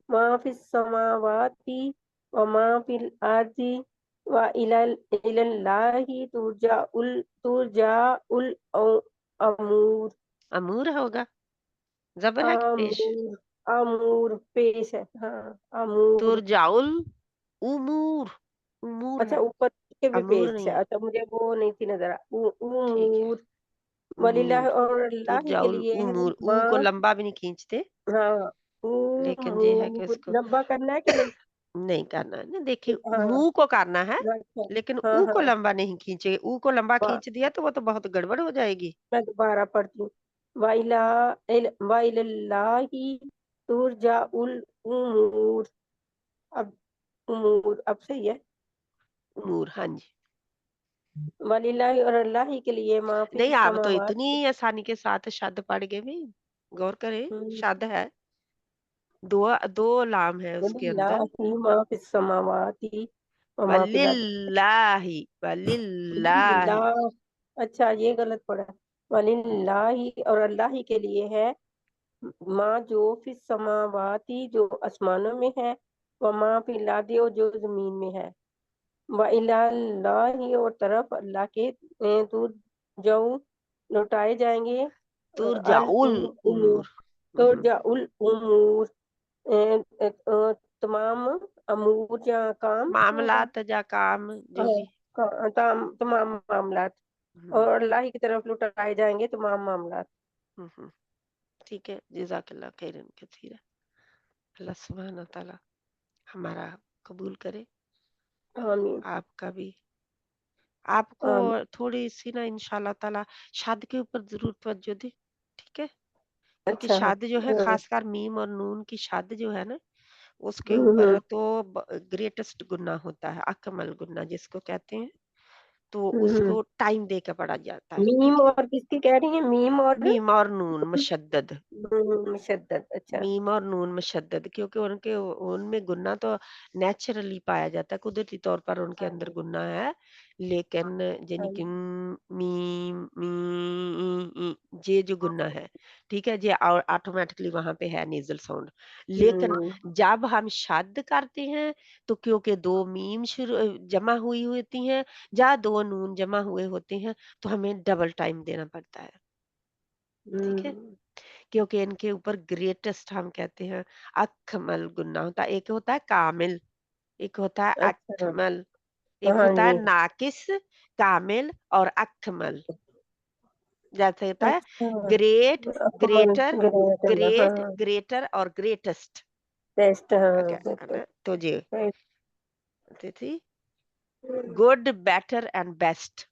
मा फिस समावाति व मा फिल अर्दि व इलल्लाहि तुरजाउल अमूर। अमूर होगा, जबर है कि पेश। अमूर अमूर पेश है, हाँ अमूर। तुरजाउल उमूर, उमूर अच्छा है, ऊपर के भी अमूर पेश नहीं है, है। अच्छा मुझे वो नहीं थी नजर ठीक है, उमूर। वलिल्लाहि उमूर, और अल्लाह ही के तुरजाउल लिए है उमूर, ऊ को माँ, लंबा भी नहीं खींचते, हाँ लेकिन ये है कि उमूर उसको लंबा करना है कि नहीं। नहीं करना है ना, देखिए हाँ मुंह को करना है, अच्छा, लेकिन हाँ ऊ को हाँ, लंबा नहीं खींचे, ऊ को लंबा वाह, खींच दिया तो वो तो बहुत गड़बड़ हो जाएगी। मैं दोबारा पढ़ती हूँ। वाइला वाइलल्लाहि तुरजाउल उमूर। अब उमूर अब सही है। उमूर, हाँ जी। वलिल्लाहि और अल्लाह ही के लिए माफी नहीं, आप तो समावात। इतनी आसानी के साथ शब्द पढ़ गए भी, गौर करें, हम्म, शब्द है, दो दो लाम है उसके अंदर। वलिल्लाहि माफी समावाती व माफी वलिल्लाहि, वलिल्लाहि। वलिल्लाह, अच्छा ये गलत पड़ा है। वलिल्लाहि और अल्लाह ही के लिए है माँ जो फिस समावाती जो आसमानों में है, व माँ फिल अर्दी और जो जमीन में है, व इलाही और तरफ अल्लाह के तू जाऊ लौटाए जाएंगे। अल तुरजाउल उमूर उमूर। तो जाउल उमूर तमाम अमूर या काम मामलात या काम जो भी। तमाम मामलात और अल्लाह ही की तरफ लुटाए जाएंगे तमाम मामलात। ठीक है, जज़ाकल्लाह खैरन कसीरा। अल्लाह सुब्हान तआला हमारा कबूल करे, आमीन आपका भी। आपको आमीन। थोड़ी सी ना इंशाल्लाह ताला शाद के ऊपर जरूर तवज्जो दे, ठीक है? क्योंकि अच्छा शाद जो है हाँ, खासकर मीम और नून की शाद जो है ना, उसके हम्म, ऊपर तो ग्रेटेस्ट गुनाह होता है, अकमल गुनाह जिसको कहते हैं, तो उसको टाइम दे के पढ़ा जाता है, मीम ठीक है? और किसकी कह रही है? मीम और मीम और नून मुशद्दद, मुशद्दद। अच्छा मीम और नून मुशद्दद, क्योंकि उनके उनमें गुन्ना तो नेचुरली पाया जाता है, कुदरती तौर पर उनके अंदर गुन्ना है, लेकिन यानी कि मीम मी ये जो गुन्ना है, ठीक है, ये ऑटोमेटिकली वहां पे है नेजल साउंड। लेकिन जब हम शद करते हैं तो क्योंकि दो मीम शुरू जमा हुई होती हैं या दो नून जमा हुए होते हैं, तो हमें डबल टाइम देना पड़ता है, ठीक है? क्योंकि इनके ऊपर ग्रेटेस्ट हम कहते हैं अकमल गुन्ना होता है। एक होता है कामिल, एक होता है अच्छा अकमल, एक हाँ होता है जी नाकिस, कामिल और अकमल। जैसे होता है अच्छा great, Akmal greater, great great, हाँ ग्रेटर और ग्रेटेस्ट। टेस्ट हाँ है ना? तो ये थी बिल्कुल। Good, better and best.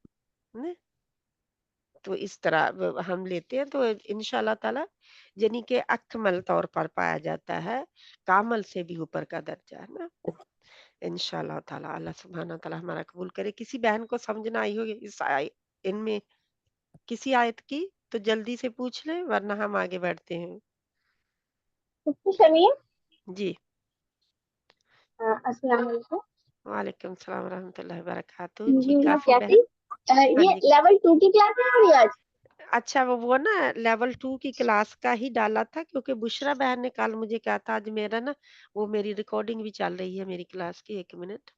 तो इस तरह हम लेते हैं, तो इंशाल्लाह ताला यानी कि अकमल तौर पर पाया जाता है, कामल से भी ऊपर का दर्जा है ना, इंशाल्लाह ताला। अल्लाह सुब्हाना ताला हमारा कबूल करे। किसी बहन को समझ ना आई हो इस इनमें किसी आयत की तो जल्दी से पूछ ले, वरना हम आगे बढ़ते हैं। शमीम जी, अस्सलाम वालेकुम। वालेकुम सलाम रहमतुल्लाहि व बरकातहू। जी जी मैं काफी कहती बहन। हाँ ये जी, लेवल 2 की क्लास है हमारी आज। अच्छा वो ना लेवल 2 की क्लास का ही डाला था, क्योंकि बुशरा बहन ने कल मुझे कहा था आज मेरा ना वो मेरी रिकॉर्डिंग भी चल रही है मेरी क्लास की, 1 मिनट।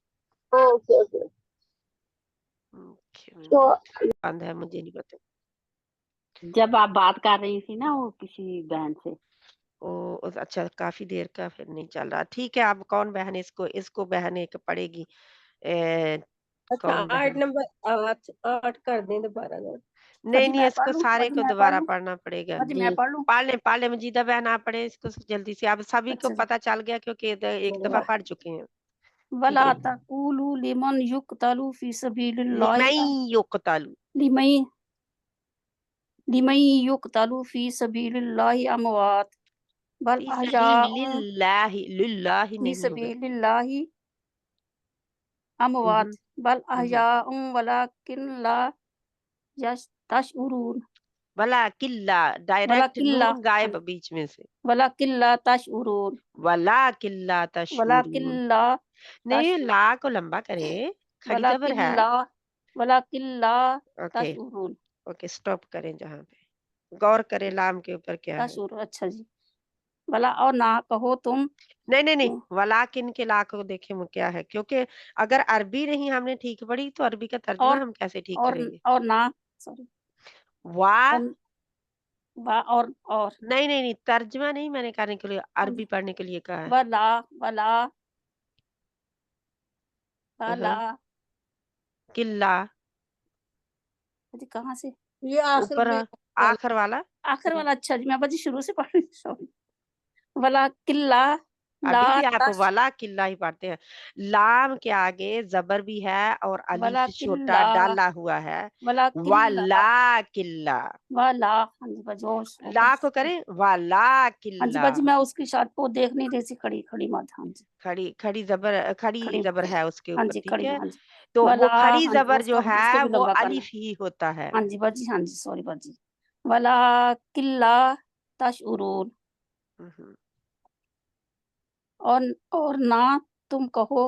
ओके ओके तो बंद है, मुझे नहीं पता। जब आप बात कर रही थी ना वो किसी बहन से, अच्छा काफी देर का फिर नहीं चल रहा, ठीक है। अब कौन बहन इसको बहन एक पढ़ेगी? अच्छा कौन 8 बहन? नंबर 8 कर दें दोबारा ना। नहीं अजी नहीं, मैं इसको पढ़ लूं, सारे अजी को मैं पढ़ दोबारा लूं, पढ़ना पड़ेगा अजी जी। मैं पढ़ लूं। पाल ले मजीदा बहन, आप पढ़े इसको जल्दी से। अब सभी को अच्छा जी। पता चल गया, क्योंकि एक दफा पढ़ चुके हैं, ठीक वला है? तक़ूलू लिमन युक़तलू फी सबिलिल्लाहि लिमई युक्तलू, लिमई लिमन युक़तलू फी सबिलिल्लाहि अमवात बल फी अहयाउन सबिलिल्लाहि, लिल्लाहि फी नहीं होगा। सबिलिल्लाहि अमवात बल अहयाउन वलाकिन ला तशउरून वला किल्ला, डायरेक्ट वलाकिन नून गायब बीच में से। ला तशउरून वला किल्ला वलाकिन तशउरून, ला नहीं तश ला को लंबा करे, खड़ी जबर है। वलाकिन ला ओके तशउरून ओके, स्टॉप करें जहाँ पे, गौर करें लाम के ऊपर क्या है। तशउर। अच्छा जी। भला और ना कहो तुम नहीं नहीं नहीं, वलाकिन के ला को देखें वो क्या है, क्योंकि अगर अरबी नहीं हमने ठीक पढ़ी तो अरबी का तर्जुमा और हम कैसे ठीक और करेंगे? और ना सॉरी वा और नहीं नहीं नहीं, तर्जुमा नहीं मैंने करने के लिए, अरबी पढ़ने के लिए कहा है। वला वला वला किल्ला जी कहाँ से ये आखिर ऊपर में आखिर वाला, आखिर वाला। अच्छा जी मैं बजी शुरू से पढ़ रही सॉरी। वला किल्ला ला अभी भी आप तश वाला किल्ला ही पढ़ते हैं। लाम के आगे जबर भी है और वला अलिफ छोटा किल्ला डाला हुआ है। वला किल्ला वाला किल्ला, वला हाँ जी बजोश ला को करें वाला हाँ जी किल्ला। बाजी मैं उसकी शाद को देख नहीं रही थी, खड़ी खड़ी मत। हाँ जी खड़ी खड़ी जबर है उसके हाँ ऊपर, जी ठीक खड़ी है? हाँ जी तो वो वला खड़ी हाँ जी जबर जो उसको है भी वो लंबा करना। अलिफ ही होता है। हाँ जी बाजी हाँ जी सॉरी बाजी। वला किल्ला तशउरून हम्म, और ना तुम कहो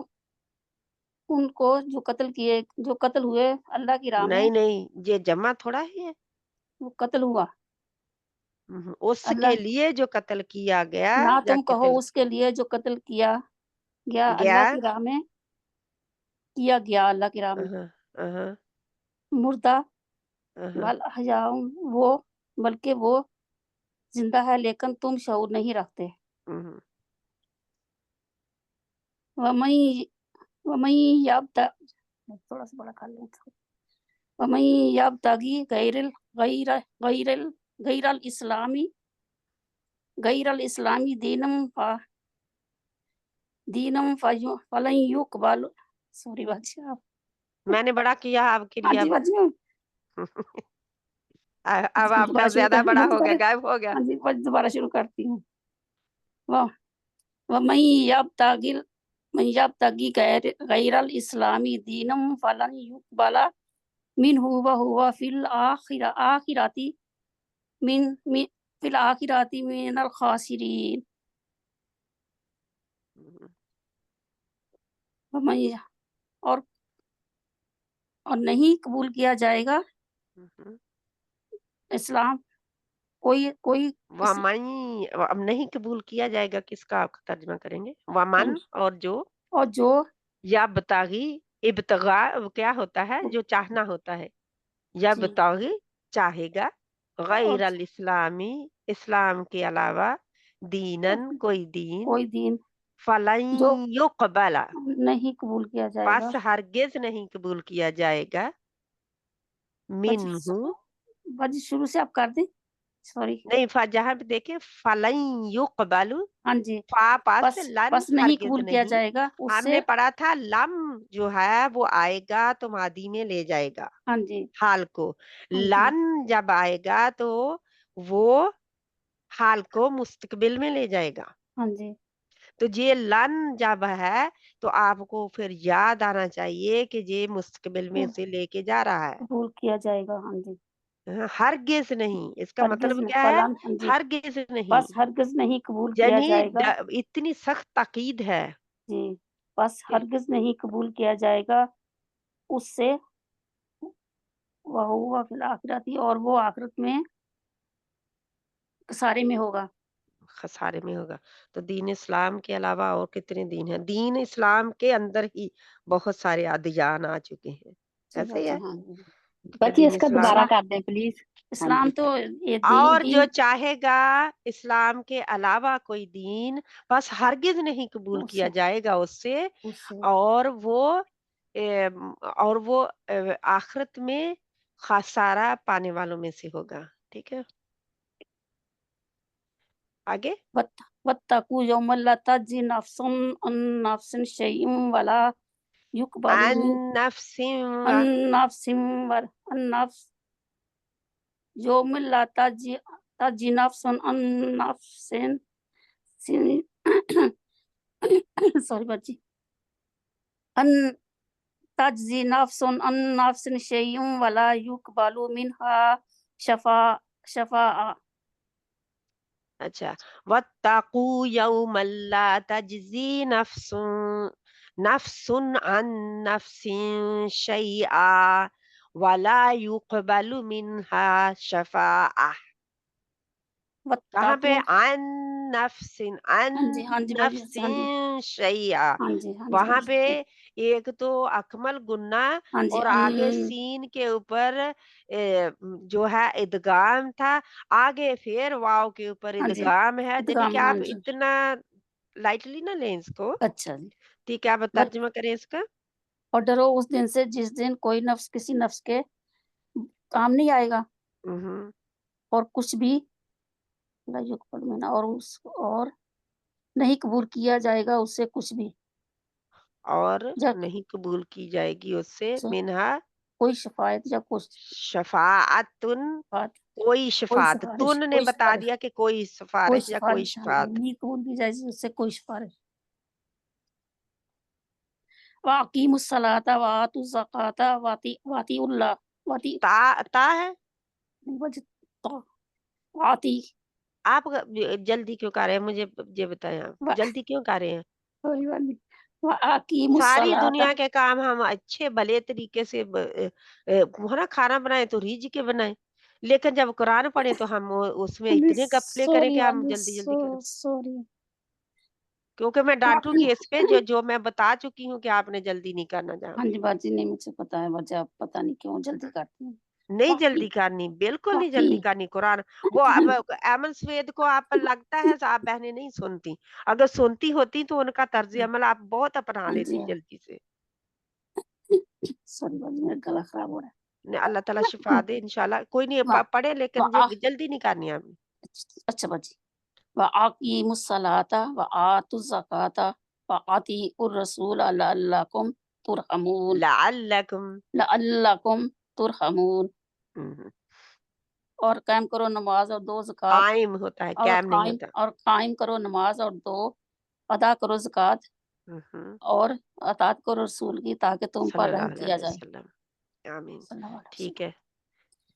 उनको जो कत्ल हुए अल्लाह की राह में। नहीं नहीं, ये जमा थोड़ा ही है। वो कत्ल हुआ उसके अल्लाह लिए जो कत्ल किया गया ना या तुम कहो कत्ल उसके लिए जो कत्ल किया गया गया। अल्लाह की राह में किया गया अल्लाह की राह में अहं, अहं, मुर्दा अहं, बल हजाउन वो बल्कि वो जिंदा है लेकिन तुम शऊर नहीं रखते। हम्म। वमई यब्ता थोड़ा सा बड़ा कर लें वमई यब्तगी गैरल इस्लामी दीनम फलन युकबल सॉरी बाजी आप मैंने बड़ा किया आपके हाँ लिए, जी अब बाजी अब आपका ज्यादा बड़ा हो गया, गायब हो गया। हाँ जी बस दोबारा शुरू करती हूँ। वमई यब्तगी गैरल इस्लामी दीनम फलन युकबल मिनहु वहुवा फिल आखिराती मिनल खासिरीन। वमई और नहीं कबूल किया जाएगा इस्लाम कोई वमन, अब नहीं कबूल किया जाएगा किसका, आप तर्जमा करेंगे? वमन और जो यब्तगी, इब्तिगा क्या होता है? जो चाहना होता है। यब्तगी चाहेगा, गैर अल इस्लामी इस्लाम के अलावा, दीनन कोई दीन, फलन जो युकबला नहीं कबूल किया जाएगा, बस हरगिज नहीं कबूल किया जाएगा, मिन्हु बाजी शुरू से आप कर दें, सॉरी नहीं, जहाँ पे देखे फलन युकबलु, हाँ जी फा पास से लन, बस नहीं हरगिज कबूल किया नहीं। जाएगा हमने उससे पढ़ा था लम जो है वो आएगा तो मादी में ले जाएगा हाँ जी हाल को, हाँ जी लन जब आएगा तो वो हाल को मुस्तकबिल में ले जाएगा। हाँ जी तो ये लन जब है तो आपको फिर याद आना चाहिए कि ये मुस्तकबिल में से लेके जा रहा है, कबूल किया जाएगा हाँ जी हरगिज नहीं। इसका हरगिज मतलब नहीं, क्या है? फलान हाँ जी हरगिज नहीं, बस हरगिज नहीं कबूल किया यानी जाएगा इतनी सख्त ताकीद है। जी बस हरगिज नहीं कबूल किया जाएगा उससे वह फिल आखिरती और वो आखिरत में सारे में होगा। खसारे में होगा। तो दीन इस्लाम के अलावा और कितने दीन हैं? दीन इस्लाम के अंदर ही बहुत सारे अदियान आ चुके हैं, ऐसे ही है। हाँ जी क्योंकि बच्ची दीन इसका इस्लाम दोबारा कर दें प्लीज। हाँ इस्लाम जी तो ये और जो दीन चाहेगा इस्लाम के अलावा कोई दीन बस हरगिज नहीं कबूल किया जाएगा उससे, और वो आखिरत में खसारा पाने वालों में से होगा। ठीक है, आगे। वत्तकू यौमल ला तज्जी नफ्सुन अन नफ्सिन शैइन वला युकबलु अन मिन नफ्सिन अन नफ्सिन अन नफ्स यौमल ला तज्जी नफ्सुन अन नफ्सिन सॉरी बच्ची अन तज्जी नफ्सुन अन नफ्सिन शैइन वला युकबलु मिनहा शफा अच्छा, वत्तकू यौमल ला तज्जी नफ्सुन अन नफ्सिन शैआ वला युक़बलु मिन्हा शफ़ाअह। कहाँ पे? अन नफ्सिन शैआ, वहां पे एक तो अकमल गुन्ना और आगे सीन के ऊपर जो है इदगाम था, आगे फिर वाव के ऊपर इदगाम है। यानी कि आप इतना लाइटली ना लें इसको। अच्छा जी ठीक है, आप तर्जुमा करें इसका। और डरो उस दिन से जिस दिन कोई नफ्स किसी नफ्स के काम नहीं आएगा और कुछ भी और नहीं कबूल किया जाएगा उससे कुछ भी, और नहीं कबूल की जाएगी उससे मिन्हा कोई शफायत या कुछ शफाअतुन, कोई शफात। तुन ने बता दिया कि कोई सिफारिश या कोई शफात नहीं कबूल की जाएगी उससे कोई सिफारिश। वाक़ीमुस सलाता व आतुज़ ज़काता वातिउल्लाह ता है। वाती आप जल्दी क्यों कर रहे हैं? मुझे ये बताएं, आप जल्दी क्यों कर रहे हैं? सारी दुनिया के काम हम अच्छे भले तरीके से खाना बनाए तो रीझ के बनाए, लेकिन जब कुरान पढ़े तो हम उसमें इतने गफले करें कि हम जल्दी जल्दी करें। क्योंकि मैं डांटूंगी इस पे जो मैं बता चुकी हूँ कि आपने जल्दी नहीं करना। हाँ जी बाजी नहीं मुझे पता है बाजी, आप पता नहीं क्यों जल्दी करती हैं। नहीं बाकी जल्दी करनी, बिल्कुल नहीं जल्दी बाकी करनी कुरान। वो अब अमन स्वेद को आप लगता है आप बहनें नहीं सुनती, अगर सुनती होती तो उनका तर्ज अमल आप बहुत अपना हाँ जी लेती जल्दी से। सॉरी मेरा गला खराब हो रहा अल्लाह ताला शिफा दे इंशाल्लाह। कोई नहीं है पढ़े, लेकिन जल्दी नहीं करनी आपने। अच्छा बाजी व आकीमुस्सलाता व आतुज़ ज़काता व अतीउर रसूल लअल्लकुम तुरहमून लअल्लकुम तुरहमून। और कायम करो नमाज और दो ज़कात कायम होता है, कायम नहीं होता। और कायम करो नमाज और दो अदा करो ज़कात और अतात करो रसूल की ताकि तुम पर रहम किया जाए। आमीन। ठीक है,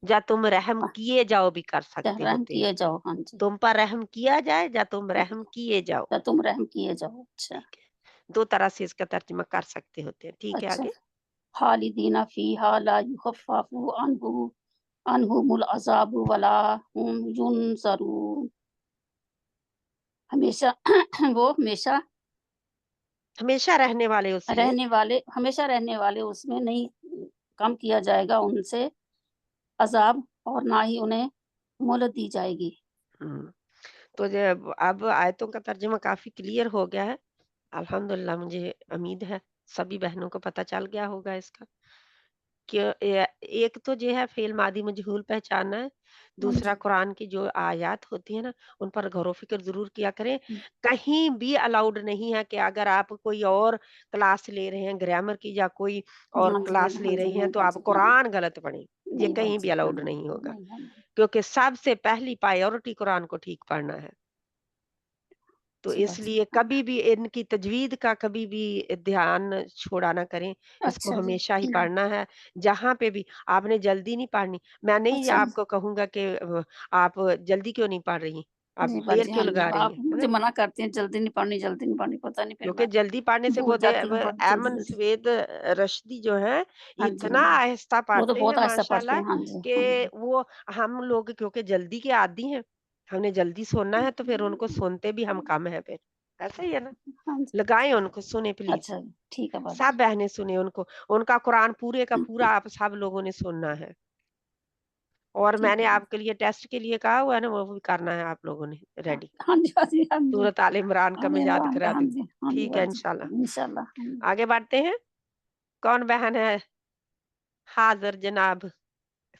जा तुम रहम किए जाओ भी कर सकते रहम होते किए हैं। जाओ, हाँ जी, तुम पर रहम किया जाए, या तुम रहम किए जाओ। या तुम रहम किए जाओ। अच्छा ठीक है, दो तरह से इसका तर्जुमा कर सकते होते हैं। ठीक है, अच्छा। आगे। खालिदीना फीहा ला युखफ़फ़ु अन्हुमुल अज़ाबु वला हुम युनज़रून। हमेशा वो हमेशा रहने वाले उसमें, हमेशा रहने वाले उसमें नहीं कम किया जाएगा उनसे अजाब और ना ही उन्हें मोहलत दी जाएगी। तो जब अब आयतों का तर्जुमा काफी क्लियर हो गया है अल्हम्दुलिल्लाह। मुझे उम्मीद है सभी बहनों को पता चल गया होगा इसका कि एक तो जो है फेल मादी मजहूल पहचानना है, दूसरा कुरान की जो आयत होती है ना उन पर गौर फिक्र जरूर किया करें। कहीं भी अलाउड नहीं है कि अगर आप कोई और क्लास ले रहे हैं ग्रामर की या कोई और क्लास ले रही हैं तो आप कुरान गलत पढ़ें, ये कहीं भी अलाउड नहीं होगा, क्योंकि सबसे पहली प्रायोरिटी कुरान को ठीक पढ़ना है। तो इसलिए कभी भी इनकी तजवीद का कभी भी ध्यान छोड़ा ना करें, इसको हमेशा ही पढ़ना है। जहाँ पे भी आपने जल्दी नहीं पढ़नी, मैं नहीं आपको कहूंगा कि आप जल्दी क्यों नहीं पढ़ रही, आप देर क्यों लगा रही आप हैं, मुझे मना करते हैं जल्दी नहीं पढ़नी, पता नहीं फिर क्योंकि मैं जल्दी पढ़ने से भूल जाती हूँ बड़ी एमन जल्दी। स्वेद रश्दी जो है हाँ जी, इतना आहिस्ता वो तो पढ़ते बहुत हैं आहिस्ता पढ़ते माशाल्लाह हैं। हाँ जी, कि वो हम लोग क्योंकि जल्दी के आदी हैं, हमने जल्दी सुनना है तो फिर उनको सुनते भी हम कम है, फिर ऐसा ही है ना। हाँ जी। लगाएं उनको, सुने प्लीज, अच्छा ठीक है बाबा। सब बहनें सुने उनको, उनका कुरान पूरे का पूरा आप सब लोगों ने सुनना है। और मैंने आपके लिए टेस्ट के लिए कहा हुआ है ना, वो भी करना है आप लोगों ने रेडी। हाँ जी हाँ जी हाँ जी सूरत आल इमरान का मैं याद करा हाँ दूं। जी हाँ जी ठीक है, इंशाल्लाह इंशाल्लाह। आगे बढ़ते हैं। कौन बहन है हाजिर जनाब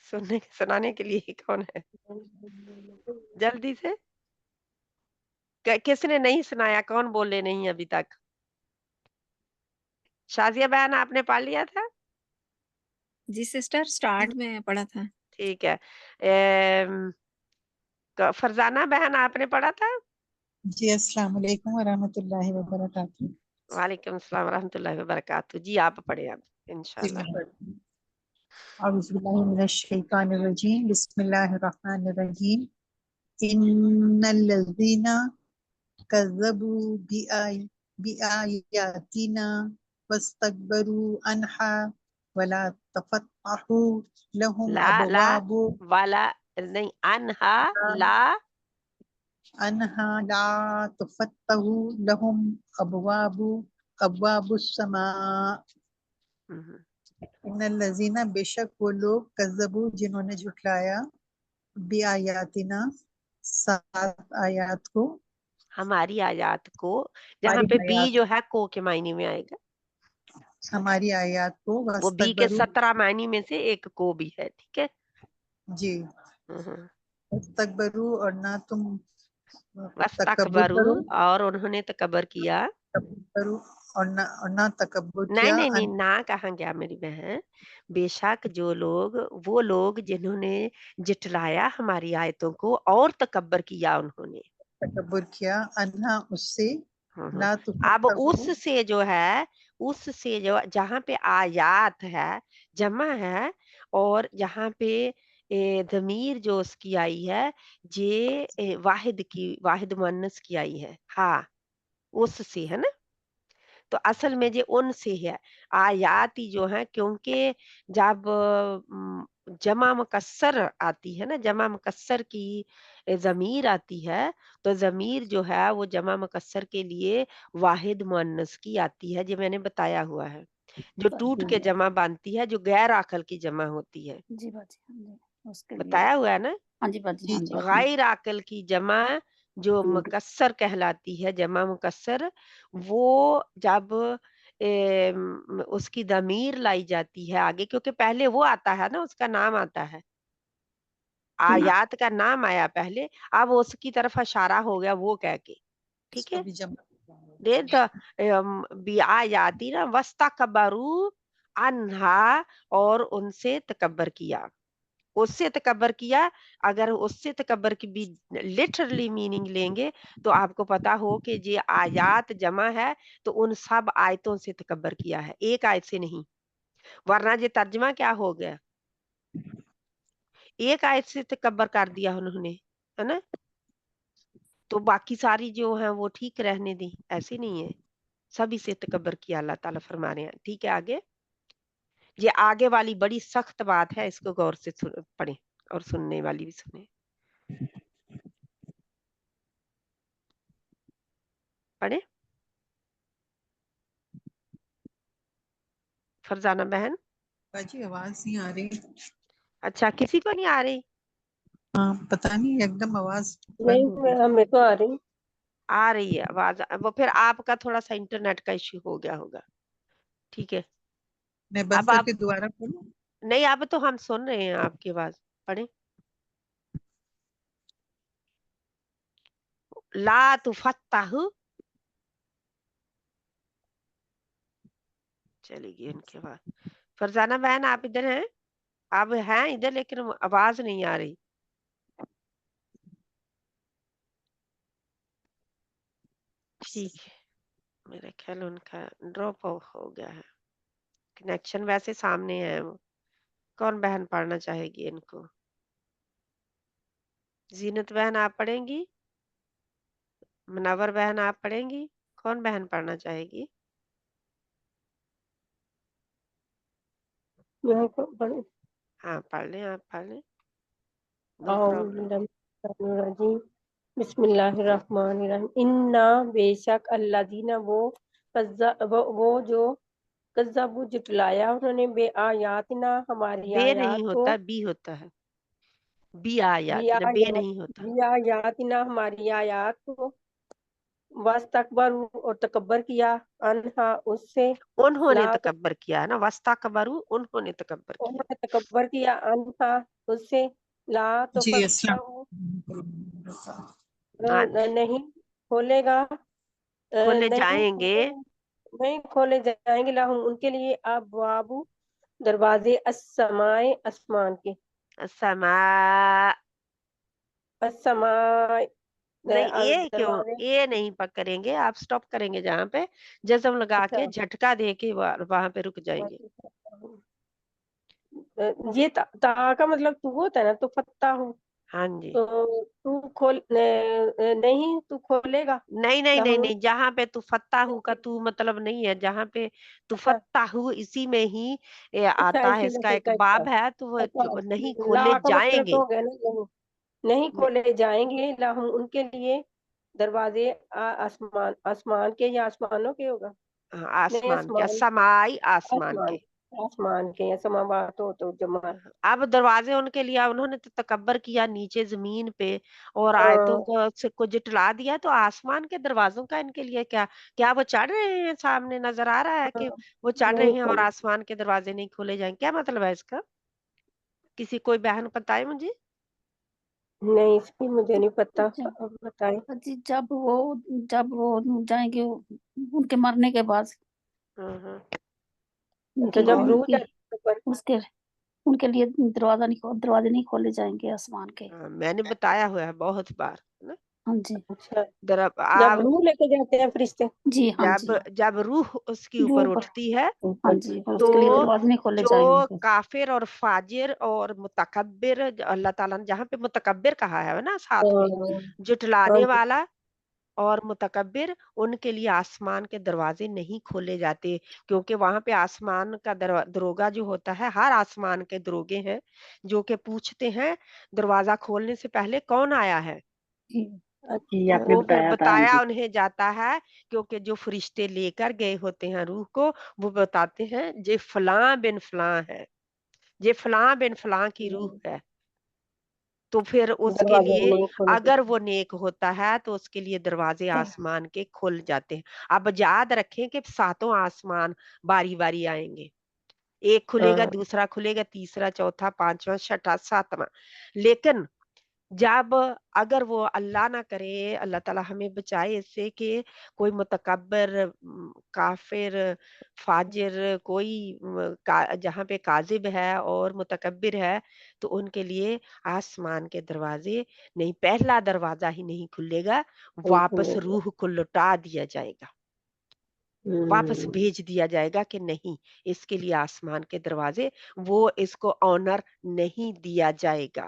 सुनाने के लिए, कौन है जल्दी से? किसने नहीं सुनाया, कौन बोले नहीं अभी तक? शाजिया बहन आपने पढ़ लिया था? जी सिस्टर, स्टार्ट में पढ़ा था। ठीक है। फरजाना बहन आपने पढ़ा था? जी अस्सलाम वालेकुम वरहमतुल्लाहि वबरकातुहू। वालेकुम अस्सलाम वरहमतुल्लाहि वबरकातुहू। जी आप पढ़े अब इंशाल्लाह। औज़ुबिल्लाहि मिनश शैतानिर रजीम, बिस्मिल्लाहिर रहमानिर रहीम। इन्नल्लज़ीना कज़्ज़बू बिआयातिना वस्तकबरू अन्हा वला तफत्तहू लहुम ला ला अबवाबु वाला नहीं, अनहा ला अन्हा ला तफत्तहू लहुम अबवाबुस समा। इन्नल्लज़ीना बेशक वो लोग कज़्ज़बू जिन्होंने झुठलाया बिआयातिना सात आयात को, हमारी आयत को, जहाँ हमारी पे बी आयात जो है को के मायने में आएगा, हमारी आयात को वो बी के वस्तकबरू 17 मायने में से एक को भी है। ठीक है जी वस्तकबरू और ना तुम तकब्बुर वस्तकबरू करो, और उन्होंने तकबर किया। करो और ना तकब्बुर नहीं किया नहीं नहीं, ना कहाँ गया मेरी बहन। बेशक जो लोग, वो लोग जिन्होंने जिटलाया हमारी आयतों को और तकबर किया उन्होंने। तकब्बुर किया अन्हा उससे ला अब तुफत्तहू उससे जो है, उससे जो जहाँ पे आयात है जमा है, और जहाँ पे ज़मीर जो उसकी आई है जे वाहिद मुअन्नस की आई है। हाँ, उससे है ना, तो असल में जे उनसे है आयाती जो है, क्योंकि जब जमा मुकस्सर आती है ना, जमा मुकस्सर की ज़मीर आती है, तो ज़मीर जो है वो जमा मुकस्सर के लिए वाहिद मुअन्नस की आती है, जो मैंने बताया हुआ है। जो टूट के जमा बांधती है, जो गैर आकल की जमा होती है। जी बाजी, हाँ जी, उसके लिए बताया हुआ है ना। हाँ जी बाजी, हाँ जी, गैर आकल की जमा जो मुकस्सर कहलाती है, जमा मुकस्सर, वो जब उसकी दमीर लाई जाती है आगे, क्योंकि पहले वो आता है ना, उसका नाम आता है, आयात का नाम आया पहले, अब उसकी तरफ इशारा हो गया वो कह के, ठीक इसको है। भी जमा देन बिआयाती ना वस्तकबरू अन्हा, और उनसे तकबर किया, उससे तकबर किया। अगर उससे तकबर की भी लिटरली मीनिंग लेंगे तो आपको पता हो कि ये आयात जमा है, तो उन सब आयतों से तकबर किया है, एक आयत से नहीं, वरना ये तर्जमा क्या हो गया, एक आयत से तकबर कर दिया उन्होंने, है ना। तो बाकी सारी जो है वो ठीक रहने दी, ऐसे नहीं है, सभी से तकबर किया, अल्लाह ताला फरमा रहे हैं। ठीक है, आगे ये आगे वाली बड़ी सख्त बात है, इसको गौर से पढ़ें और सुनने वाली भी सुने, पढ़े फरजाना बहन। बाजी आवाज नहीं आ रही। अच्छा, किसी को नहीं आ रही? हाँ पता नहीं एकदम आवाज नहीं, बंद हो गई। हमें तो आ रही। आ रही है आवाज, वो फिर आपका थोड़ा सा इंटरनेट का इश्यू हो गया होगा, ठीक है। मैं बंद अब आप, करके दोबारा बोलूं? नहीं अब तो हम सुन रहे हैं आपकी आवाज, पढ़े। ला तुफत्ताहु, चलेगी इनके बाद। फरजाना बहन आप इधर हैं? आप हैं इधर, लेकिन आवाज नहीं आ रही। ठीक है, मेरा ख्याल उनका ड्रॉप हो गया है, कनेक्शन वैसे सामने है वो। कौन बहन पढ़ना चाहेगी इनको? जीनत बहन आप पढ़ेंगी? मुनव्वर बहन आप पढ़ेंगी? कौन बहन पढ़ना चाहेगी? मैं तो बड़ी हाँ पढ़ लें, आप पढ़ लें, नो प्रॉब्लम। बिस्मिल्लाहिर्रहमानिर्रहीम। इन्ना बेशक अल्लादीना वो जो कज़्ज़बू जुटलाया उन्होंने बे आयातना हमारी बे आयात नहीं को, होता, बी होता है, बी आयात ना, बे नहीं होता। बे आयातना हमारी आयात को, वस्तकबर और तकबर किया, अनहा उससे, उन्होंने ला तो तकब्बर किया है ना, वस्ताकबरू, उन्होंने तकब्बर किया। उन्होंने तकबर किया, अनहा उससे, ला तो जी फत्ता अस्सलाम। हाँ, नहीं खोलेगा, खोले नहीं जाएंगे, खोले, नहीं खोले जाएंगे लहुम उनके लिए अबवाबु दरवाजे अस्समाए आसमान के, समा, अस्समाए नहीं ए क्यों, दरवाजे। ए नहीं पकड़ेंगे, आप स्टॉप करेंगे जहाँ पे, जज्म लगा अच्छा के झटका दे के वहां पे रुक जाएंगे। ये ता का मतलब तू होता है ना, तो फत्ता हूँ, हाँ जी, तो तू खोल नहीं तू खोलेगा नहीं नहीं नहीं लहुम। नहीं, जहाँ पे तुफत्ताहू का तू मतलब नहीं है, जहाँ पे अच्छा तुफत्ताहू इसी में ही अच्छा, आता है, इसी में इसका से एक अच्छा बाब है, तो वो अच्छा, नहीं खोले ला का मतलब तो जाएंगे। हो गया ना, नहीं नहीं खोले जाएंगे लहुम उनके लिए दरवाजे आसमान, आसमान के या आसमानों के होगा, हाँ, नहीं आसमान के, आसमान, समाई आसमान आसमान, के। आसमान के या समावात हो तो जमा। अब दरवाजे उनके लिए, उन्होंने तो तकब्बर किया नीचे जमीन पे और आयतों को जुटला दिया, तो आसमान के दरवाजों का इनके लिए क्या, क्या वो चढ़ रहे हैं, सामने नजर आ रहा है कि वो चढ़ रहे नहीं हैं और खोले, आसमान के दरवाजे नहीं खोले जाएंगे, क्या मतलब है इसका? किसी कोई बहन बताए मुझे। नहीं इसकी मुझे नहीं पता, जब अब बताएं। जी, जब वो जाएंगे उनके मरने के बाद, हम्म, अच्छा उनकी जब रूह उनकी जाती है ऊपर। उसके उनके लिए दरवाजे नहीं खोले जाएंगे आसमान के। हाँ, मैंने बताया हुआ है बहुत बार, है ना। हाँ जी, अच्छा जब आप रूह लेके जाते हैं फरिश्ते। जी हाँ जब जी, जब रूह उसकी जो ऊपर ऊपर, उठती है, हाँ जी, और तो उसके लिए दरवाजे नहीं खोले जो जाएंगे। काफिर और फाजिर और मुतकब्बिर, अल्लाह ताला ने जहाँ पे मुतकब्बिर कहा है ना साथ में, हाँ जुटलाने जी, वाला और मुतकब्बिर, उनके लिए आसमान के दरवाजे नहीं खोले जाते, क्योंकि वहां पे आसमान का दरोगा जो होता है, हर आसमान के दरोगे हैं जो कि पूछते हैं दरवाजा खोलने से पहले कौन आया है, जी جی آپ نے وہ پھر بتایا تھا، ہاں بتایا جی. انہیں جاتا ہے کیونکہ جو فرشتے لے کر گئے ہوتے ہیں روح کو وہ بتاتے ہیں یہ فلاں بن فلاں ہے، یہ فلاں بن فلاں کی روح ہے، تو پھر اس کے دروازے لیے نہیں کھولتے. اگر وہ نیک ہوتا ہے تو اس کے لیے دروازے آسمان کے کھل جاتے ہیں. اب یاد رکھیں کہ 7 آسمان باری باری آئیں گے، ایک کھلے گا، ہاں دوسرا کھلے گا، تیسرا، چوتھا، پانچواں، چھٹا، ساتواں. لیکن جب اگر وہ اللہ نہ کرے، اللہ تعالی ہمیں بچائے اس سے کہ کوئی متکبر، کافر، فاجر، کوئی جہاں پہ کاذب ہے اور متکبر ہے تو ان کے لیے آسمان کے دروازے نہیں، پہلا دروازہ ہی نہیں کھلے گا، واپس روح کو لوٹا دیا جائے گا، واپس بھیج دیا جائے گا کہ نہیں، اس کے لیے آسمان کے دروازے، وہ اس کو آنر نہیں دیا جائے گا.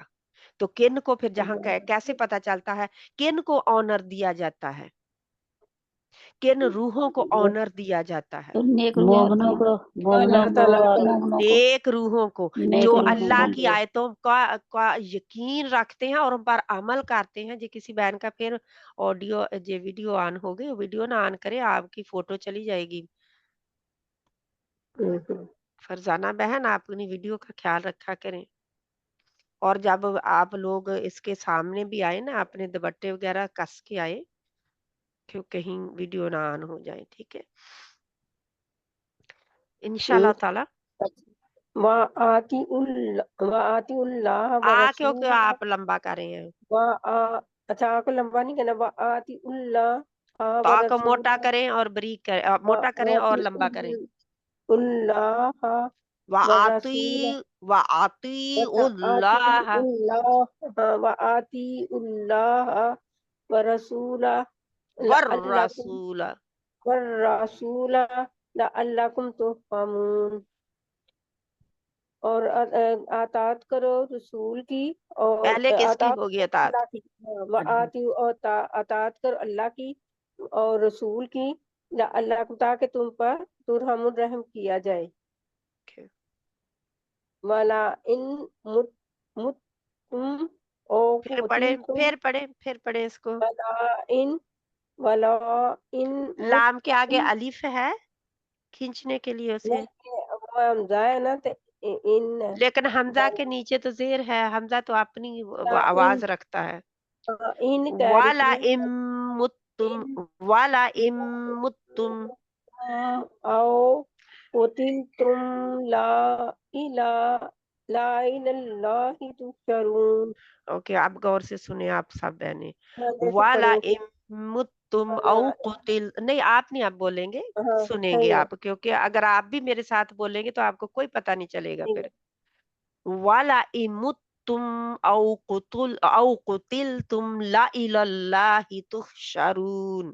تو کن کو پھر جہاں کیسے پتا چلتا ہے کن کو آنر دیا جاتا ہے، کن روحوں کو آنر دیا جاتا ہے؟ تو نیک روحیں ہوتی مومنوں ہیں، کو، مومنوں اللہ کو تعالیٰ اور مومنوں کو، نیک روحوں کو نیک جو نیک روحوں اللہ کو. روحوں کی کو. آیتوں کا یقین رکھتے ہیں اور ان پر عمل کرتے ہیں. جی کسی بہن کا پھر آڈیو جی ویڈیو آن ہو گئی، ویڈیو نہ آن کرے، آپ کی فوٹو چلی جائے گی. فرزانہ بہن آپ اپنی ویڈیو کا خیال رکھا کریں، اور جب آپ لوگ اس کے سامنے بھی آئے نا اپنے دوپٹے وغیرہ کس کے آئے کہ کہیں ویڈیو نہ آن ہو جائے. ٹھیک ہے انشاءاللہ تعالی. وآتی اللہ کیونکہ ورسولہ آپ لمبا کر رہے ہیں اچھا آپ کو لمبا نہیں کہنا، وآتی اللہ تو آپ کو موٹا ورسولہ کریں اور بریک کریں، موٹا کریں اور وآتی لمبا کریں. اللہ ورسولہ وآتی وآتی اللہ اللہ وآتی اللہ ورسولہ لعلکم والرسول. والرسول لعلکم ترحمون، اور اطاعت کرو رسول کی اور پہلے کس کی اطاعت ہوگی کرو اطاعت؟ اللہ کی، وآتی اور اطاعت کرو اللہ کی اور رسول کی، لعلکم تاکہ تم پر ترحم رحم کیا جائے. وَلَا إِن مُتْتُمْ أَوْ قُتِلْتُمْ پھر پڑھیں اس کو. وَلَا إِن لام کے آگے مُتْتُمْ، الف ہے کھینچنے کے لیے اسے، نہیں وہ حمزہ ہے نا تو ان لیکن حمزہ کے نیچے تو زیر ہے، حمزہ تو اپنی ان آواز رکھتا ہے. ان کہہ رہی والا تھی امتم، ان والا امتم. او قتلتم لا الہ لا الہ اللہ تحشرون. اوکے اب غور سے سنیں آپ سب بہنیں. جیسے والا پڑھیں گے امتم او قتل، نہیں آپ نہیں، آپ بولیں گے، ہاں سنیں گے صحیح ہے آپ، کیونکہ اگر آپ بھی میرے ساتھ بولیں گے تو آپ کو کوئی پتہ نہیں چلے گا. ٹھیک پھر ہے. والا امتم او قتلتم لا الى اللہ تحشرون.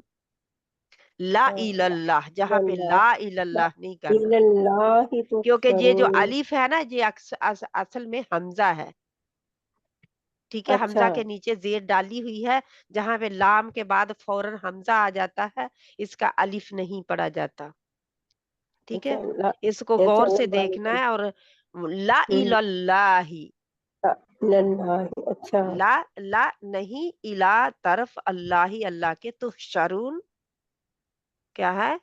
لا الى اللہ، جہاں پہ لا الى لا اللہ نہیں کرنا، الہ اللہ کیونکہ یہ جو تحشرون. الف ہے نا یہ اصل میں حمزہ ہے. ٹھیک ہے، اچھا حمزہ کے نیچے زیر ڈالی ہوئی ہے، جہاں پہ لام کے بعد فوراً حمزہ آ جاتا ہے، اس کا الف نہیں پڑھا جاتا. ٹھیک ہے، اچھا اس کو اچھا غور سے دیکھنا ہے. اور لا الى اللہ، اللہ، اچھا لا نہیں، الا طرف اللہ، اللہ کے. تحشرون کیا ہے؟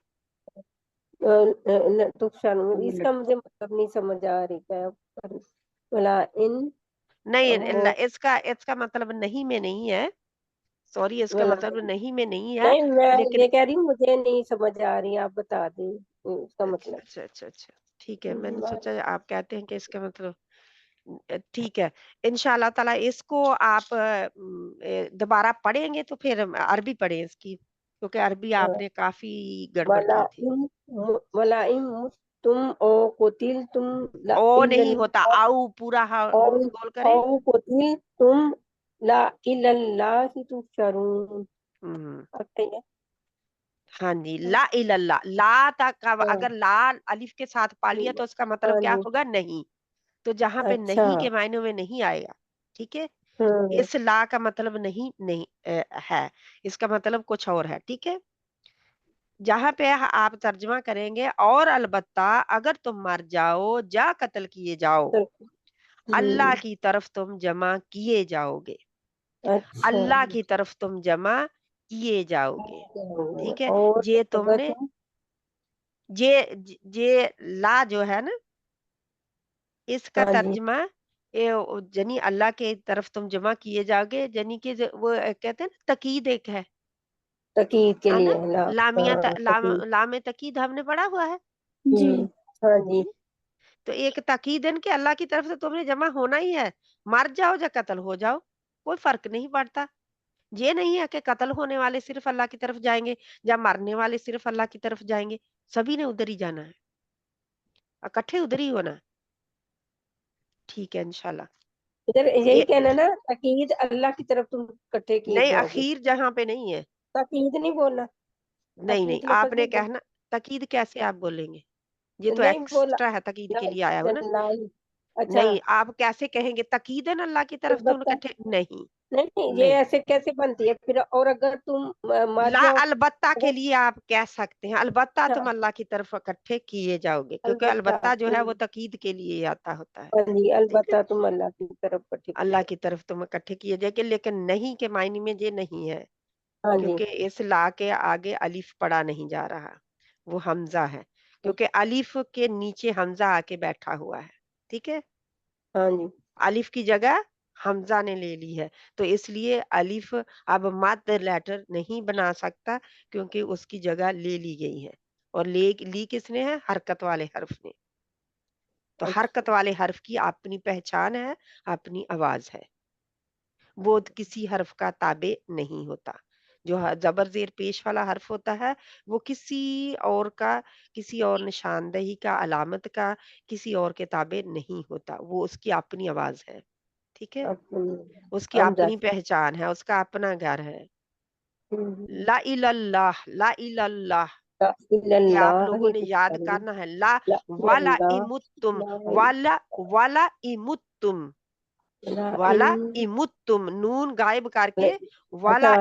تحشرون، اس کا مجھے مطلب نہیں سمجھ آ رہی ہے. ولا ان نہیں، اس کا مطلب نہیں میں نہیں ہے، سوری، اس کا ولا مطلب نہیں میں نہیں ہے، نہیں، میں لیکن یہ کہہ رہی ہوں مجھے نہیں سمجھ آ رہی، آپ بتا دیں اس کا اچھا مطلب. اچھا اچھا اچھا ٹھیک ہے. میں نے سوچا آپ کہتے ہیں کہ اس کا مطلب ٹھیک ہے. انشاءاللہ تعالی اس کو آپ دوبارہ پڑھیں گے تو پھر عربی پڑھیں اس کی، کیونکہ عربی آپ نے کافی گڑبڑ کی تھی. ولا ان تم او قتل تم او نہیں ہوتا، آؤ پورا گول کریں. او قتل تم لا الہ اللہ تحشرون. ہاں جی، لا الہ اللہ، لا تک اگر لا الف کے ساتھ پا لیا تو اس کا مطلب کیا ہوگا؟ نہیں. تو جہاں پہ اچھا نہیں کے معنی میں نہیں آئے گا. ٹھیک ہے، اس لا کا مطلب نہیں ہے، اس کا مطلب کچھ اور ہے. ٹھیک ہے، جہاں پہ آپ ترجمہ کریں گے اور البتہ اگر تم مر جاؤ، جا قتل کیے جاؤ، اللہ کی طرف تم جمع کیے جاؤ گے. اچھا اللہ کی طرف تم جمع کیے جاؤ گے، ٹھیک ہے. اور یہ تم اگر نے تم یہ لا جو ہے نا، اس کا ہاں جی ترجمہ یعنی اللہ کے طرف تم جمع کیے جاؤ گے، یعنی کہ وہ کہتے ہیں نا تقید ایک ہے تقید کے نا، لیے لا لامیہ ہاں تقید لام تقید ہم نے پڑھا ہوا ہے. جی ہاں جی تو ایک تقید ہے کہ اللہ کی طرف سے تم نے جمع ہونا ہی ہے، مر جاؤ یا قتل ہو جاؤ، کوئی فرق نہیں پڑتا. یہ نہیں ہے کہ قتل ہونے والے صرف اللہ کی طرف جائیں گے یا مرنے والے صرف اللہ کی طرف جائیں گے، سبھی نے ادھر ہی جانا ہے، اکٹھے ادھر ہی ہونا ہے. ٹھیک ہے انشاءاللہ. ادھر یہی کہنا نا تقید اللہ کی طرف تم اکٹھے کیے نہیں، جاؤ گے، اخیر جہاں پہ نہیں ہے، تقید نہیں بولنا، نہیں تقید آپ لفظ نے نہیں کہنا تقید کیسے آپ بولیں گے، یہ تو نہیں بولا ایکسٹرا ہے، تقید کے لیے آیا ہو نا. نہیں. اچھا نہیں آپ کیسے کہیں گے تقید ہے نا اللہ کی طرف تم البتہ اکٹھے، نہیں نہیں یہ نہیں. ایسے کیسے بنتی ہے پھر، اور اگر تم مر لا جاؤ البتہ کے اگر لیے آپ کہہ سکتے ہیں، البتہ اچھا تم اللہ کی طرف اکٹھے کیے جاؤ گے، کیونکہ البتہ البتہ جو ہے وہ تقید کے لیے آتا ہوتا ہے. ہاں جی ٹھیک ہے، البتہ تم اللہ کی طرف اکٹھے کیے اللہ جاؤ. کی طرف تم اکٹھے کیے جائے گے، لیکن نہیں کے معنی میں یہ نہیں ہے، ہاں جی کیونکہ اس لا کے آگے الف پڑا نہیں جا رہا، وہ حمزہ ہے، کیونکہ الف کے نیچے حمزہ آ کے بیٹھا ہوا ہے. ٹھیک ہے، ہاں جی الف کی جگہ حمزہ نے لے لی ہے، تو اس لیے الف اب مد لیٹر نہیں بنا سکتا، کیونکہ اس کی جگہ لے لی گئی ہے، اور لی کس نے ہے، حرکت والے حرف نے. تو حرکت والے حرف کی اپنی پہچان ہے، اپنی آواز ہے، وہ کسی حرف کا تابع نہیں ہوتا. جو زبر زیر پیش والا حرف ہوتا ہے وہ کسی اور کا، کسی اور نشاندہی کا، علامت کا، کسی اور کے تابع نہیں ہوتا، وہ اس کی اپنی آواز ہے. ٹھیک ہے، اس کی حمزہ اپنی پہچان ہے، اس کا اپنا گھر ہے. لا لا الہ اللہ، لا الہ اللہ، الہ یہ آپ اللہ لوگوں نے یاد کرنا ہے. لا لا والا الہ امتم، الا والا والا امتم، لا والا امتم، نون غائب کر کے اچھا والا